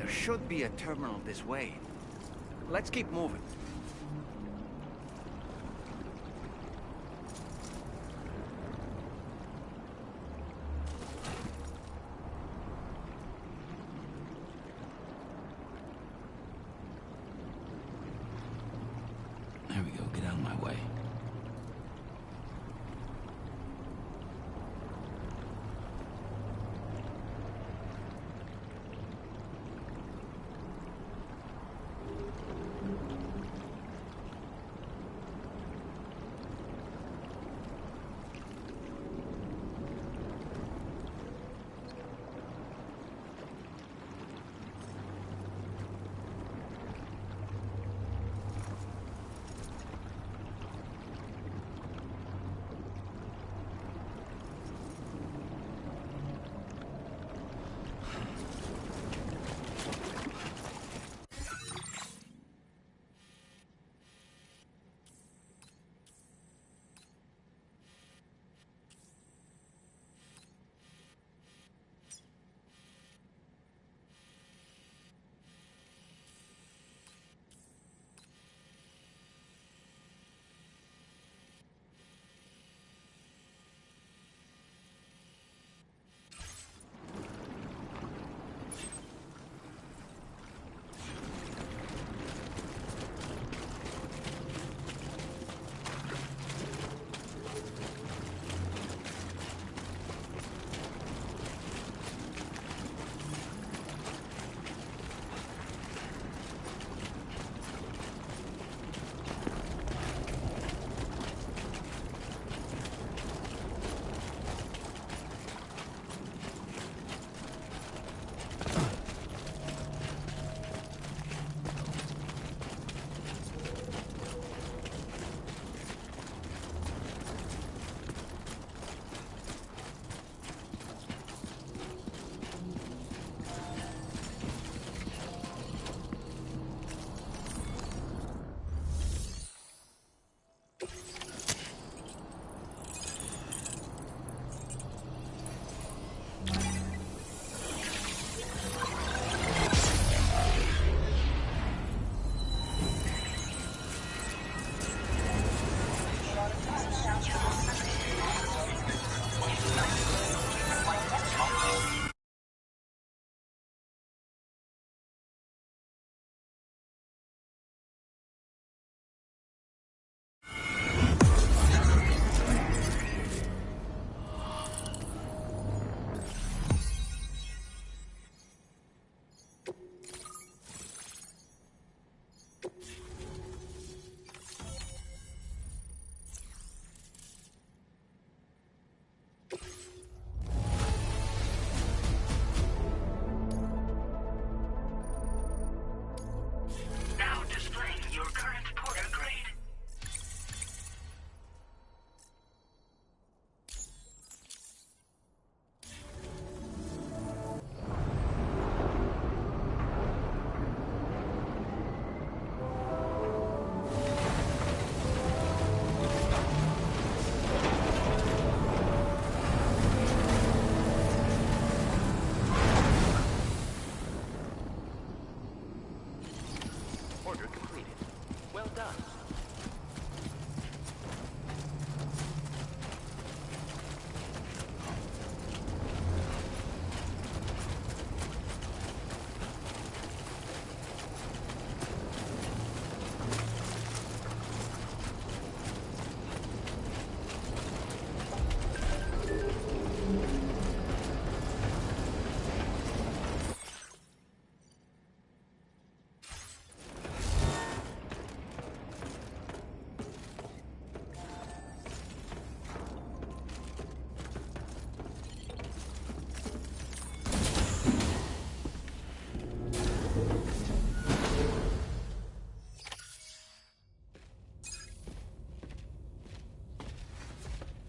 Should be a terminal this way. Let's keep moving.
There we go, get out of my way.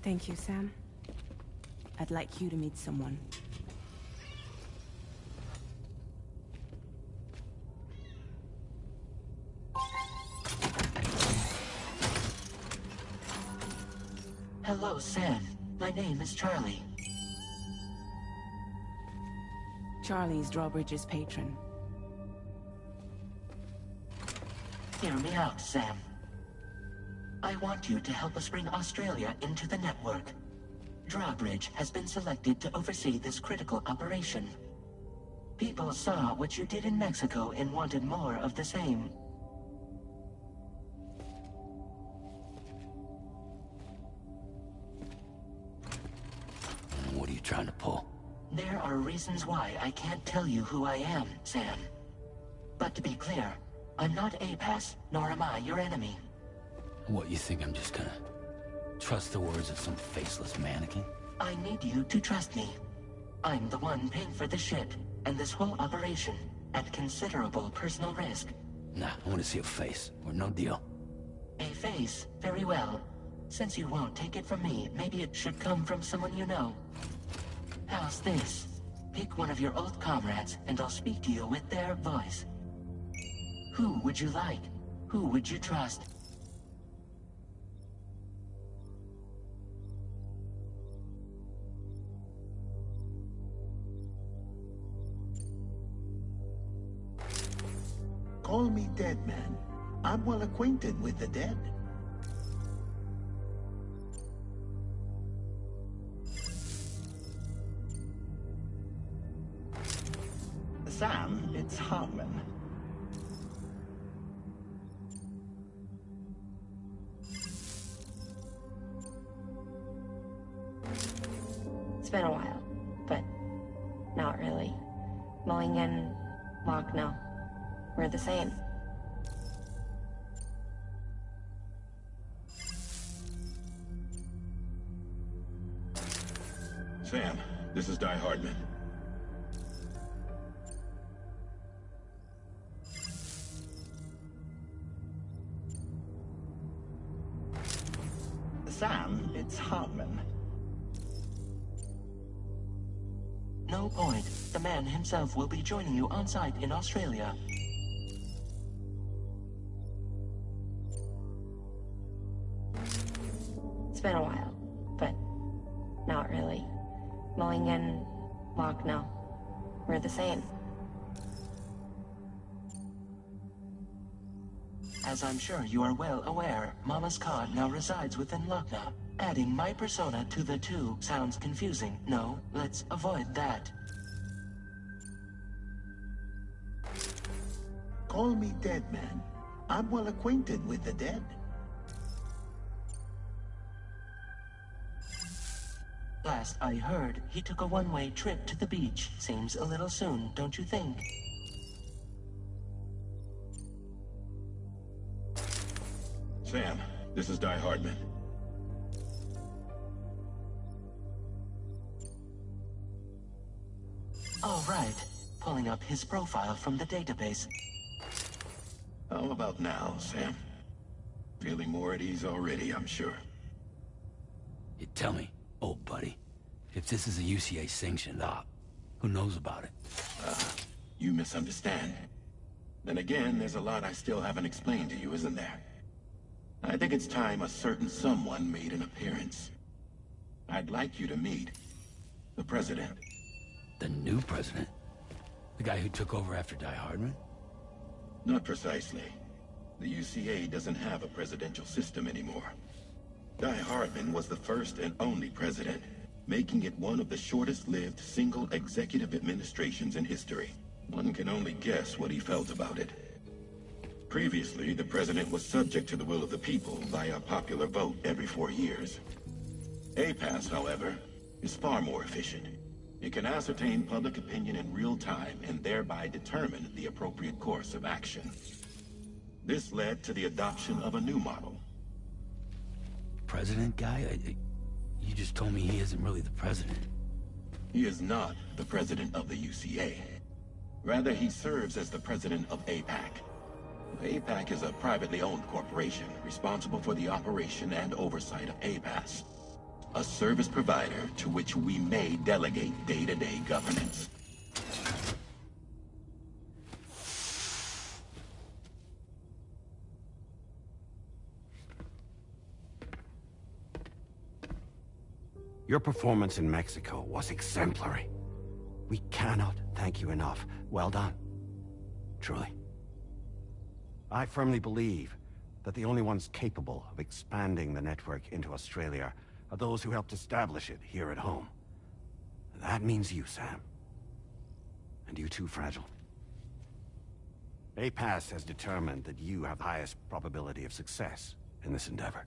Thank you, Sam. I'd like you to meet someone.
Hello, Sam. My name is Charlie.
Charlie's Drawbridge's patron.
Hear me out, Sam. I want you to help us bring Australia into the network. Drawbridge has been selected to oversee this critical operation. People saw what you did in Mexico and wanted more of the same.
What are you trying to pull?
There are reasons why I can't tell you who I am, Sam. But to be clear, I'm not APAS, nor am I your enemy.
What, you think I'm just gonna trust the words of some faceless mannequin?
I need you to trust me. I'm the one paying for the shit, and this whole operation, at considerable personal risk.
Nah, I want to see a face, or no deal.
A face? Very well. Since you won't take it from me, maybe it should come from someone you know. How's this? Pick one of your old comrades, and I'll speak to you with their voice. Who would you like? Who would you trust?
Call me dead man. I'm well acquainted with the dead. Sam, it's Hartman.
It's been a while, but not really. Mulligan, Locke, no. We're the same.
Sam, this is Die Hardman.
Sam, it's Hartman.
No point. The man himself will be joining you on site in Australia.
It's been a while, but not really. Mulligan, Locke, no. We're the same.
As I'm sure you are well aware, Mama's card now resides within Lochna. Adding my persona to the two sounds confusing. No, let's avoid that.
Call me dead man. I'm well acquainted with the dead.
Last I heard, he took a one-way trip to the beach. Seems a little soon, don't you think?
Sam, this is Die Hardman.
All right. Pulling up his profile from the database.
How about now, Sam? Feeling more at ease already, I'm sure.
You tell me, old buddy, if this is a UCA-sanctioned op, who knows about it?
You misunderstand. Then again, there's a lot I still haven't explained to you, isn't there? I think it's time a certain someone made an appearance. I'd like you to meet the President.
The new president? The guy who took over after Die Hardman?
Not precisely. The UCA doesn't have a presidential system anymore. Die Hardman was the first and only president, making it one of the shortest-lived single executive administrations in history. One can only guess what he felt about it. Previously, the president was subject to the will of the people via popular vote every 4 years. APAS, however, is far more efficient. It can ascertain public opinion in real time and thereby determine the appropriate course of action. This led to the adoption of a new model.
President guy? You just told me he isn't really the president.
He is not the president of the UCA. Rather, he serves as the president of APAC. APAC is a privately owned corporation responsible for the operation and oversight of APAS. a service provider to which we may delegate day-to-day governance.
Your performance in Mexico was exemplary. We cannot thank you enough. Well done. Truly. I firmly believe that the only ones capable of expanding the network into Australia are those who helped establish it here at home. That means you, Sam. And you too, Fragile. APAS has determined that you have the highest probability of success in this endeavor.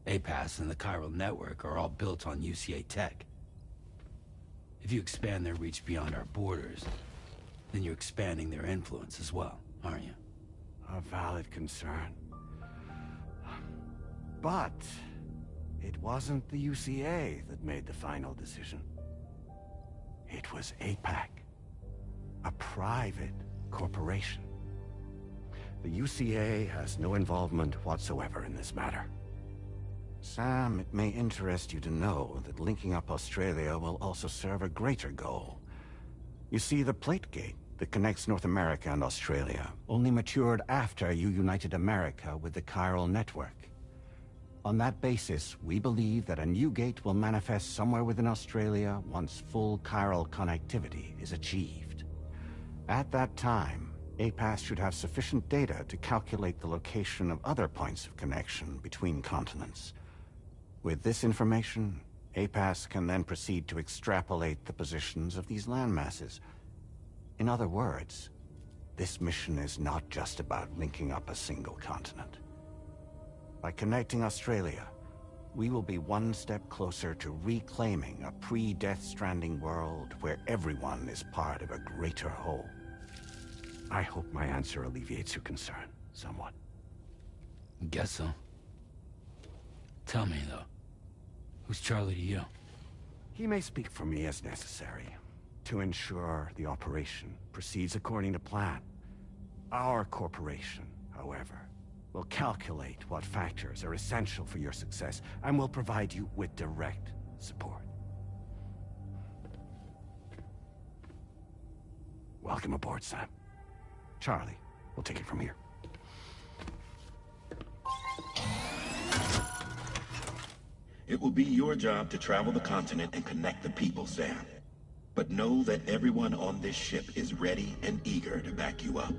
APAS and the chiral network are all built on UCA tech. If you expand their reach beyond our borders, then you're expanding their influence as well, aren't you?
A valid concern. But it wasn't the UCA that made the final decision. It was APAC, a private corporation. The UCA has no involvement whatsoever in this matter. Sam, it may interest you to know that linking up Australia will also serve a greater goal. You see, the plate gate that connects North America and Australia only matured after you united America with the chiral network. On that basis, we believe that a new gate will manifest somewhere within Australia once full chiral connectivity is achieved. At that time, APAS should have sufficient data to calculate the location of other points of connection between continents. With this information, APAS can then proceed to extrapolate the positions of these landmasses. In other words, this mission is not just about linking up a single continent. By connecting Australia, we will be one step closer to reclaiming a pre-Death Stranding world where everyone is part of a greater whole. I hope my answer alleviates your concern somewhat.
Guess so. Tell me, though, who's Charlie to you?
He may speak for me as necessary, to ensure the operation proceeds according to plan. Our corporation, however, will calculate what factors are essential for your success, and will provide you with direct support. Welcome aboard, Sam. Charlie, we'll take it from here.
It will be your job to travel the continent and connect the people, Sam. But know that everyone on this ship is ready and eager to back you up.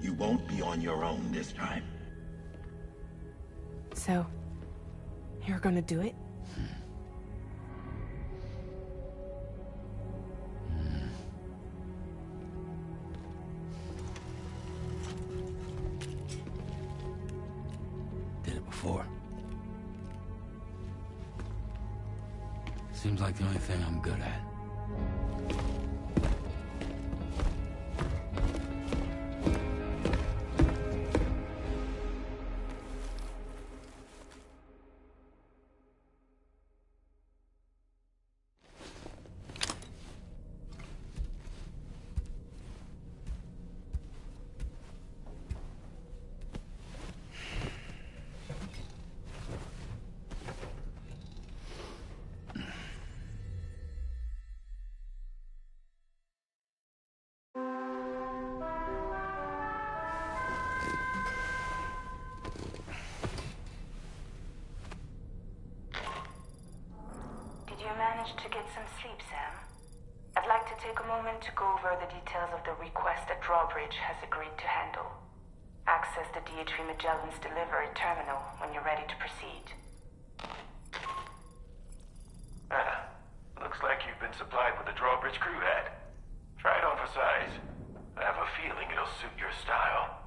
You won't be on your own this time.
So, you're gonna do it?
Did it before. Seems like the only thing I'm good at.
To get some sleep, Sam. I'd like to take a moment to go over the details of the request that Drawbridge has agreed to handle. Access the DHV Magellan's delivery terminal when you're ready to proceed.
Looks like you've been supplied with the Drawbridge crew hat. Try it on for size. I have a feeling it'll suit your style.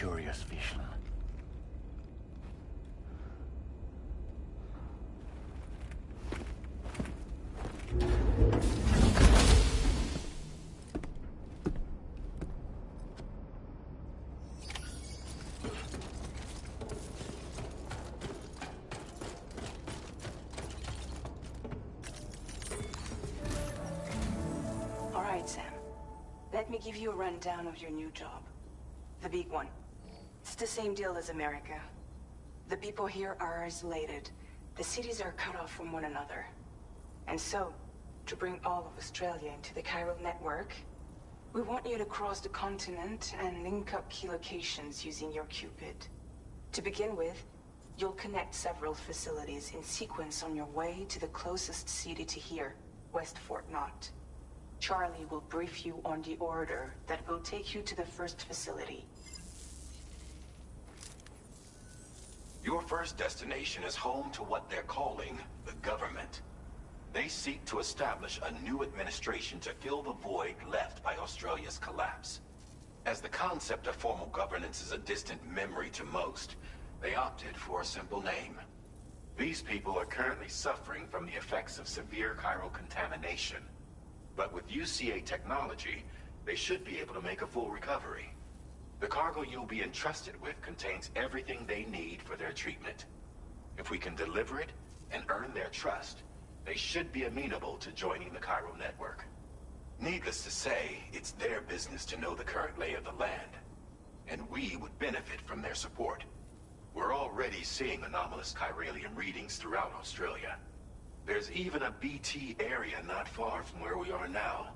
curious vision.
All right, Sam. Let me give you a rundown of your new job. The big one. It's the same deal as America. The people here are isolated. The cities are cut off from one another. And so, to bring all of Australia into the chiral network, we want you to cross the continent and link up key locations using your Cupid. To begin with, you'll connect several facilities in sequence on your way to the closest city to here, West Fort Knott. Charlie will brief you on the order that will take you to the first facility.
Your first destination is home to what they're calling the government. They seek to establish a new administration to fill the void left by Australia's collapse. As the concept of formal governance is a distant memory to most, they opted for a simple name. These people are currently suffering from the effects of severe chiral contamination. But with UCA technology, they should be able to make a full recovery. The cargo you'll be entrusted with contains everything they need for their treatment. If we can deliver it and earn their trust, they should be amenable to joining the chiral network. Needless to say, it's their business to know the current lay of the land, and we would benefit from their support. We're already seeing anomalous chiralium readings throughout Australia. There's even a BT area not far from where we are now.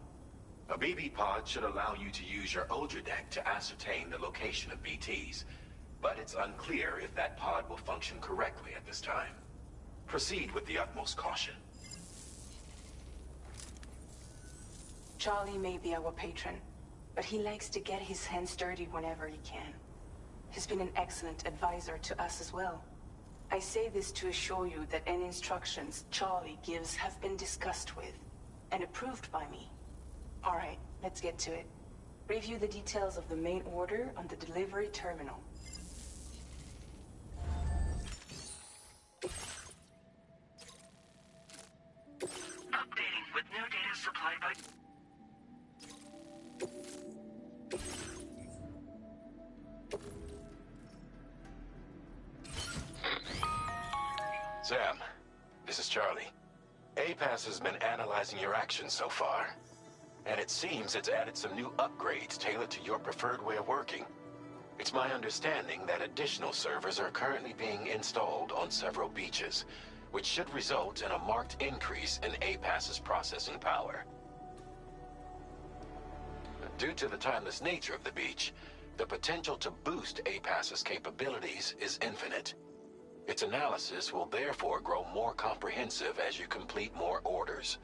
A BB pod should allow you to use your Ultra deck to ascertain the location of BTs, but it's unclear if that pod will function correctly at this time. Proceed with the utmost caution.
Charlie may be our patron, but he likes to get his hands dirty whenever he can. He's been an excellent advisor to us as well. I say this to assure you that any instructions Charlie gives have been discussed with and approved by me. All right, let's get to it. Review the details of the main order on the delivery terminal.
Updating with new data supplied by...
Sam, this is Charlie. APAS has been analyzing your actions so far, and it seems it's added some new upgrades tailored to your preferred way of working. It's my understanding that additional servers are currently being installed on several beaches, which should result in a marked increase in APAS's processing power. Due to the timeless nature of the beach, the potential to boost APAS's capabilities is infinite. Its analysis will therefore grow more comprehensive as you complete more orders,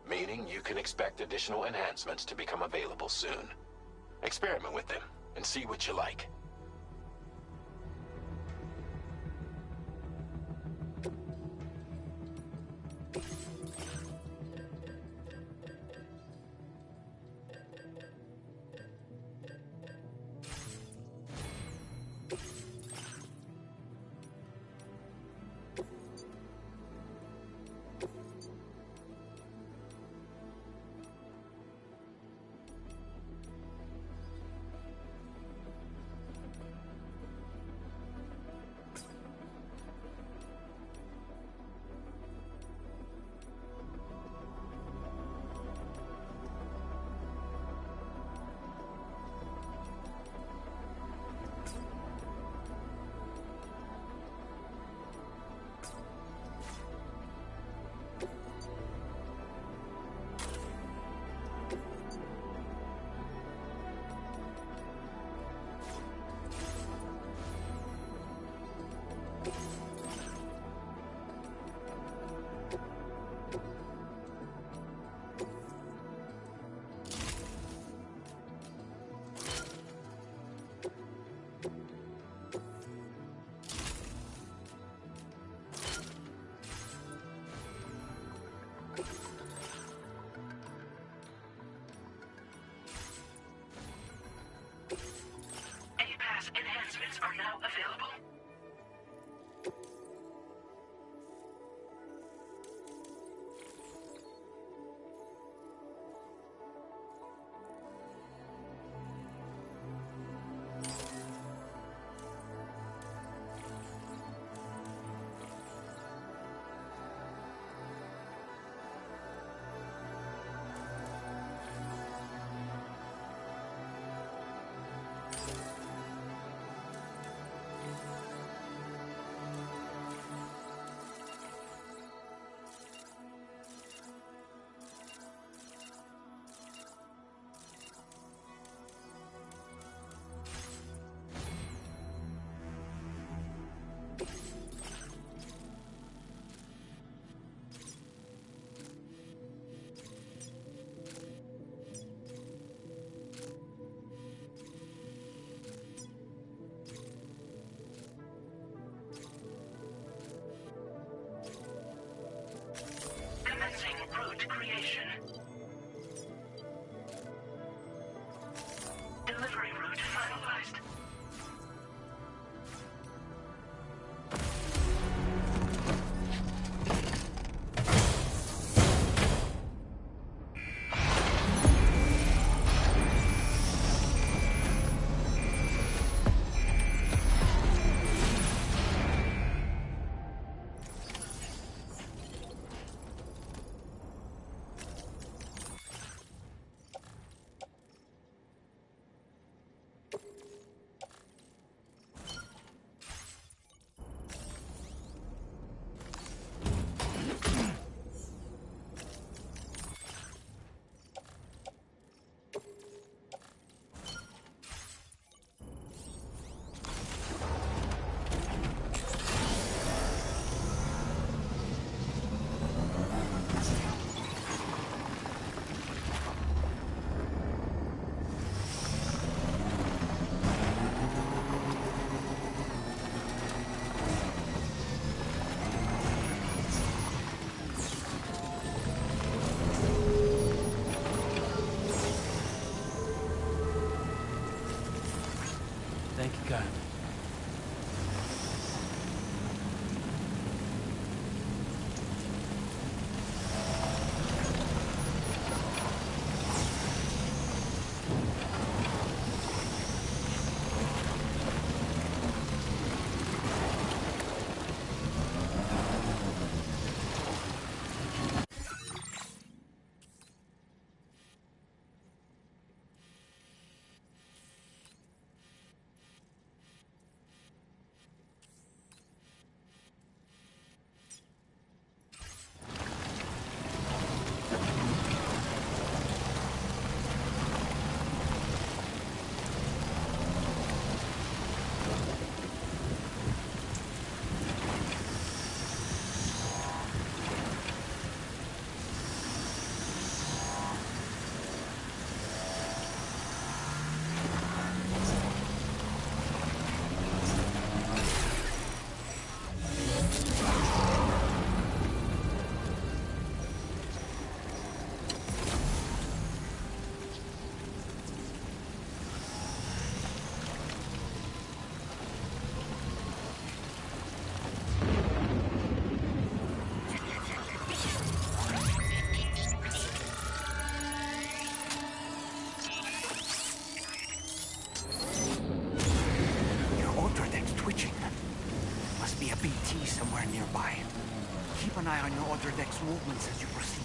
meaning you can expect additional enhancements to become available soon. Experiment with them and see what you like.
creation. Delivery route finalized.
Thank you, God.
Somewhere nearby. Keep an eye on your other deck's movements as you proceed.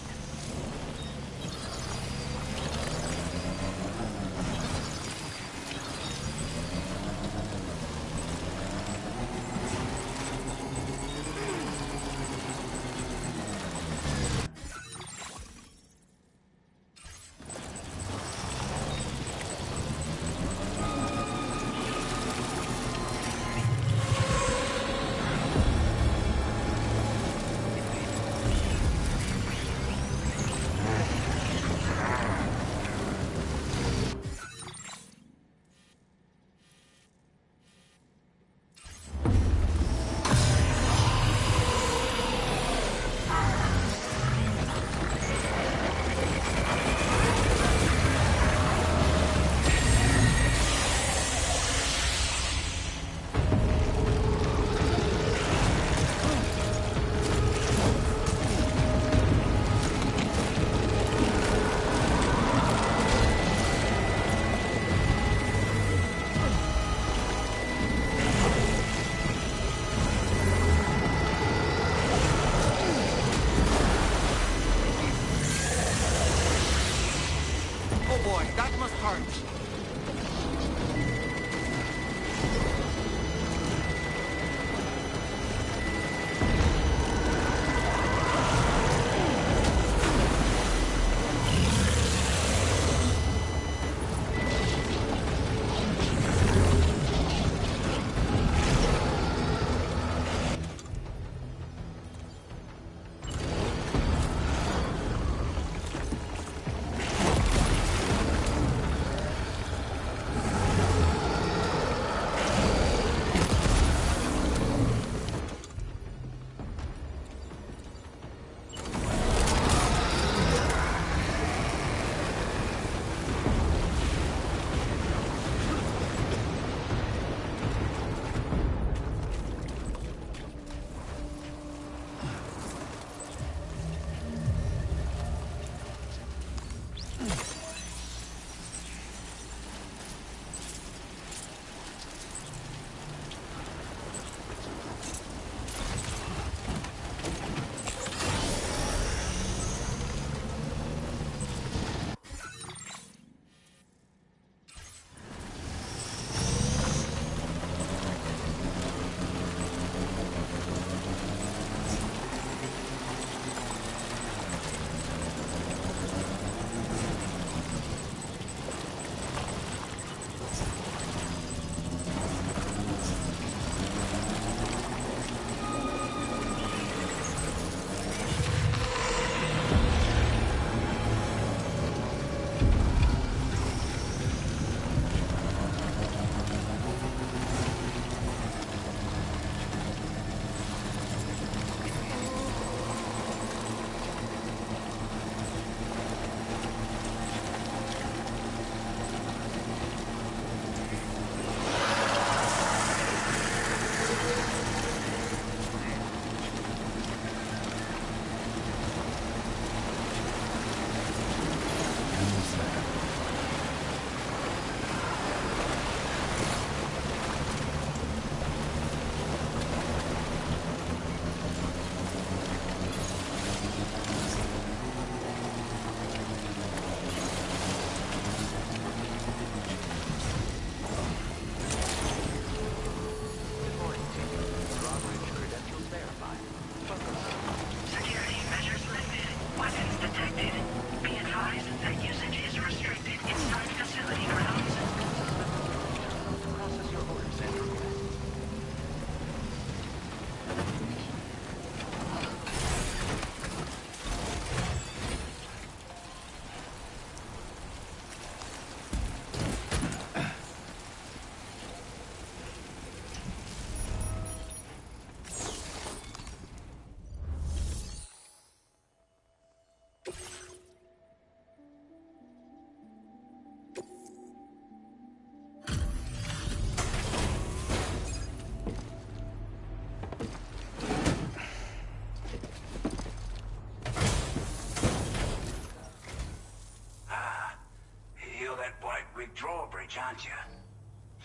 aren't you?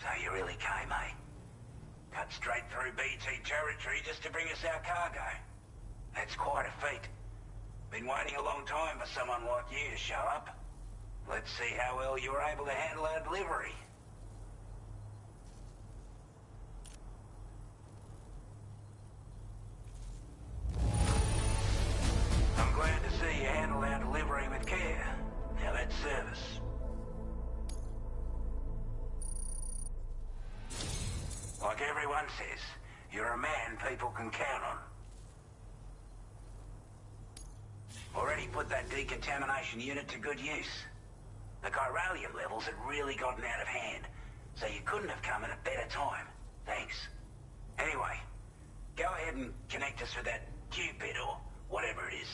So you really came, eh? Cut straight through BT territory just to bring us our cargo. That's quite a feat. Been waiting a long time for someone like you to show up. Let's see how well you were able to handle our delivery. I'm glad to see you handled our delivery with care. Now that's service. Like everyone says, you're a man people can count on. Already put that decontamination unit to good use. The chiralium levels had really gotten out of hand, so you couldn't have come at a better time. Thanks. Anyway, go ahead and connect us with that Cupid or whatever it is.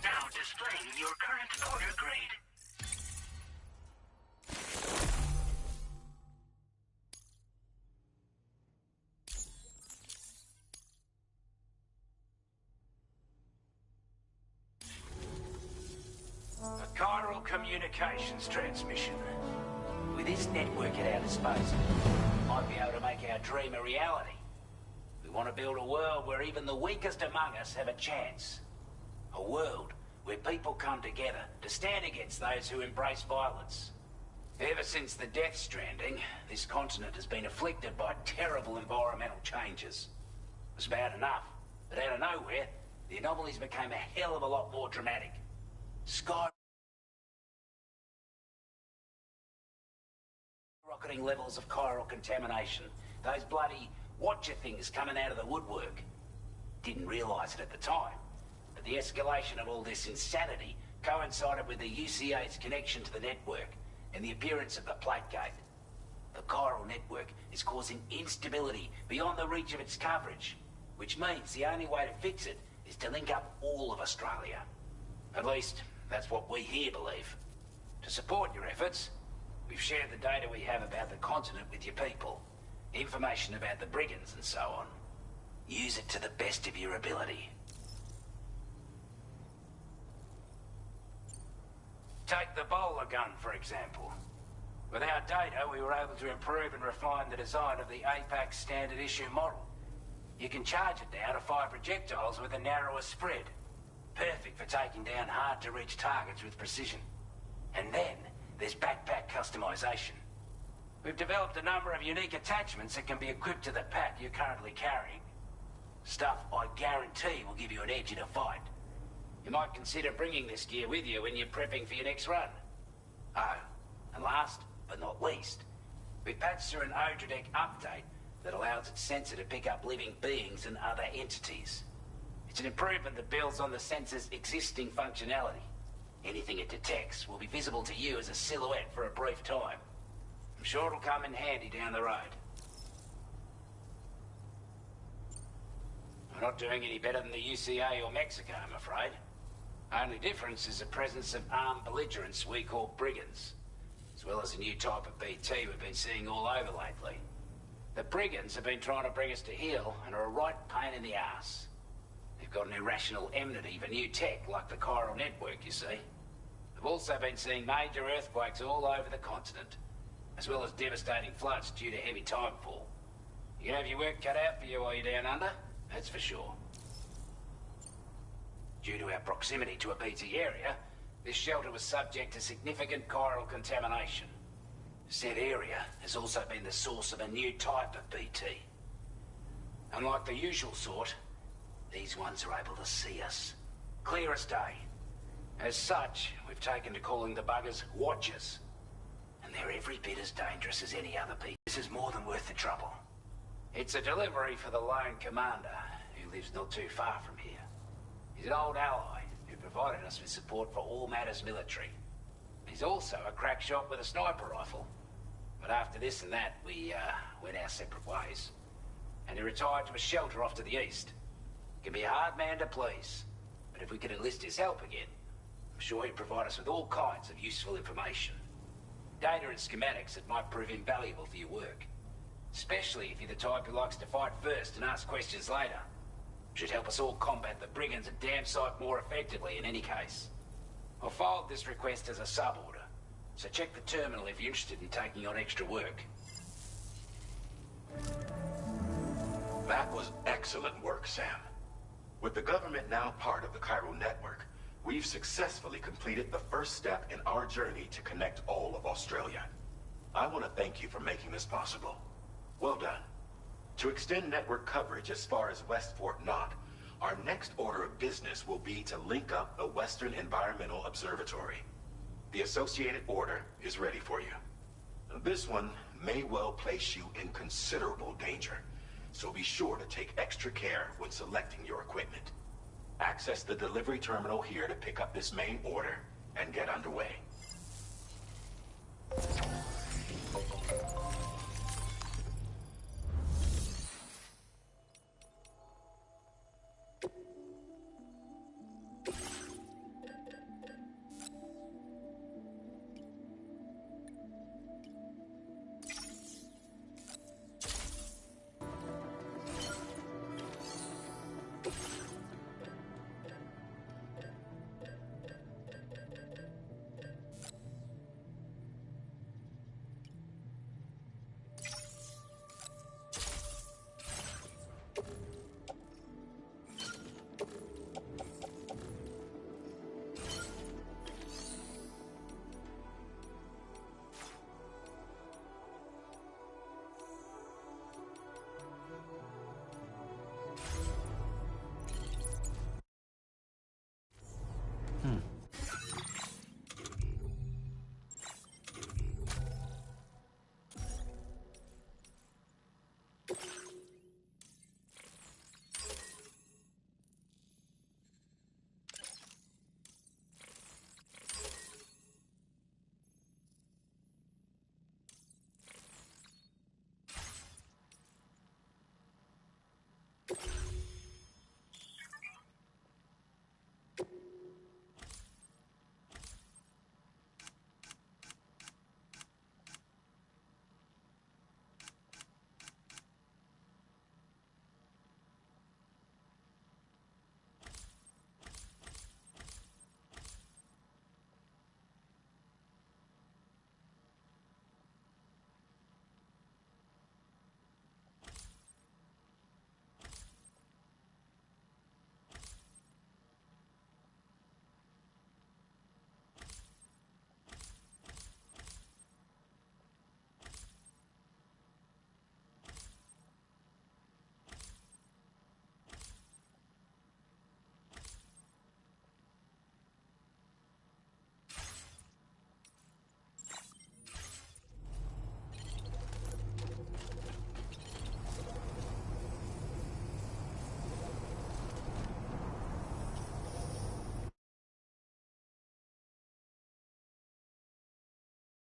Now displaying your current order grade.
A chiral communications transmission. With this network at our disposal, we might be able to make our dream a reality. We want to build a world where even the weakest among us have a chance. A world where people come together to stand against those who embrace violence. Ever since the Death Stranding, this continent has been afflicted by terrible environmental changes. It was bad enough, but out of nowhere, the anomalies became a hell of a lot more dramatic. Skyrocketing levels of chiral contamination. Those bloody watcher things coming out of the woodwork. Didn't realise it at the time, but the escalation of all this insanity coincided with the UCA's connection to the network and the appearance of the plate gate. The chiral network is causing instability beyond the reach of its coverage, which means the only way to fix it is to link up all of Australia. At least, that's what we here believe. To support your efforts, we've shared the data we have about the continent with your people. Information about the brigands and so on. Use it to the best of your ability. Take the bowler gun, for example. With our data, we were able to improve and refine the design of the APAC standard issue model. You can charge it now to fire projectiles with a narrower spread. Perfect for taking down hard-to-reach targets with precision. And then, there's backpack customization. We've developed a number of unique attachments that can be equipped to the pack you're currently carrying. Stuff I guarantee will give you an edge in a fight. You might consider bringing this gear with you when you're prepping for your next run. Oh, and last but not least, we've patched through an Odradek update that allows its sensor to pick up living beings and other entities. It's an improvement that builds on the sensor's existing functionality. Anything it detects will be visible to you as a silhouette for a brief time. I'm sure it'll come in handy down the road. We're not doing any better than the UCA or Mexico, I'm afraid. Only difference is the presence of armed belligerents we call brigands, as well as a new type of BT we've been seeing all over lately. The brigands have been trying to bring us to heel and are a right pain in the ass. They've got an irrational enmity for new tech like the chiral network, you see. They've also been seeing major earthquakes all over the continent, as well as devastating floods due to heavy timefall. You have your work cut out for you while you're down under, that's for sure. Due to our proximity to a BT area, this shelter was subject to significant chiral contamination. Said area has also been the source of a new type of BT. Unlike the usual sort, these ones are able to see us. Clear as day. As such, we've taken to calling the buggers Watchers. And they're every bit as dangerous as any other BT. This is more than worth the trouble. It's a delivery for the lone commander, who lives not too far from here. He's an old ally who provided us with support for all matters military. He's also a crack shot with a sniper rifle. But after this and that, we went our separate ways. And he retired to a shelter off to the east. Can be a hard man to please, but if we could enlist his help again, I'm sure he'd provide us with all kinds of useful information. Data and schematics that might prove invaluable for your work. Especially if you're the type who likes to fight first and ask questions later. Should help us all combat the brigands at Dam Site more effectively in any case. I've filed this request as a sub-order, so check the terminal if you're interested in taking on extra work.
That was excellent work, Sam. With the government now part of the chiral network, we've successfully completed the first step in our journey to connect all of Australia. I want to thank you for making this possible. Well done. To extend network coverage as far as West Fort Knott, our next order of business will be to link up the Western Environmental Observatory. The associated order is ready for you. This one may well place you in considerable danger, so be sure to take extra care when selecting your equipment. Access the delivery terminal here to pick up this main order and get underway.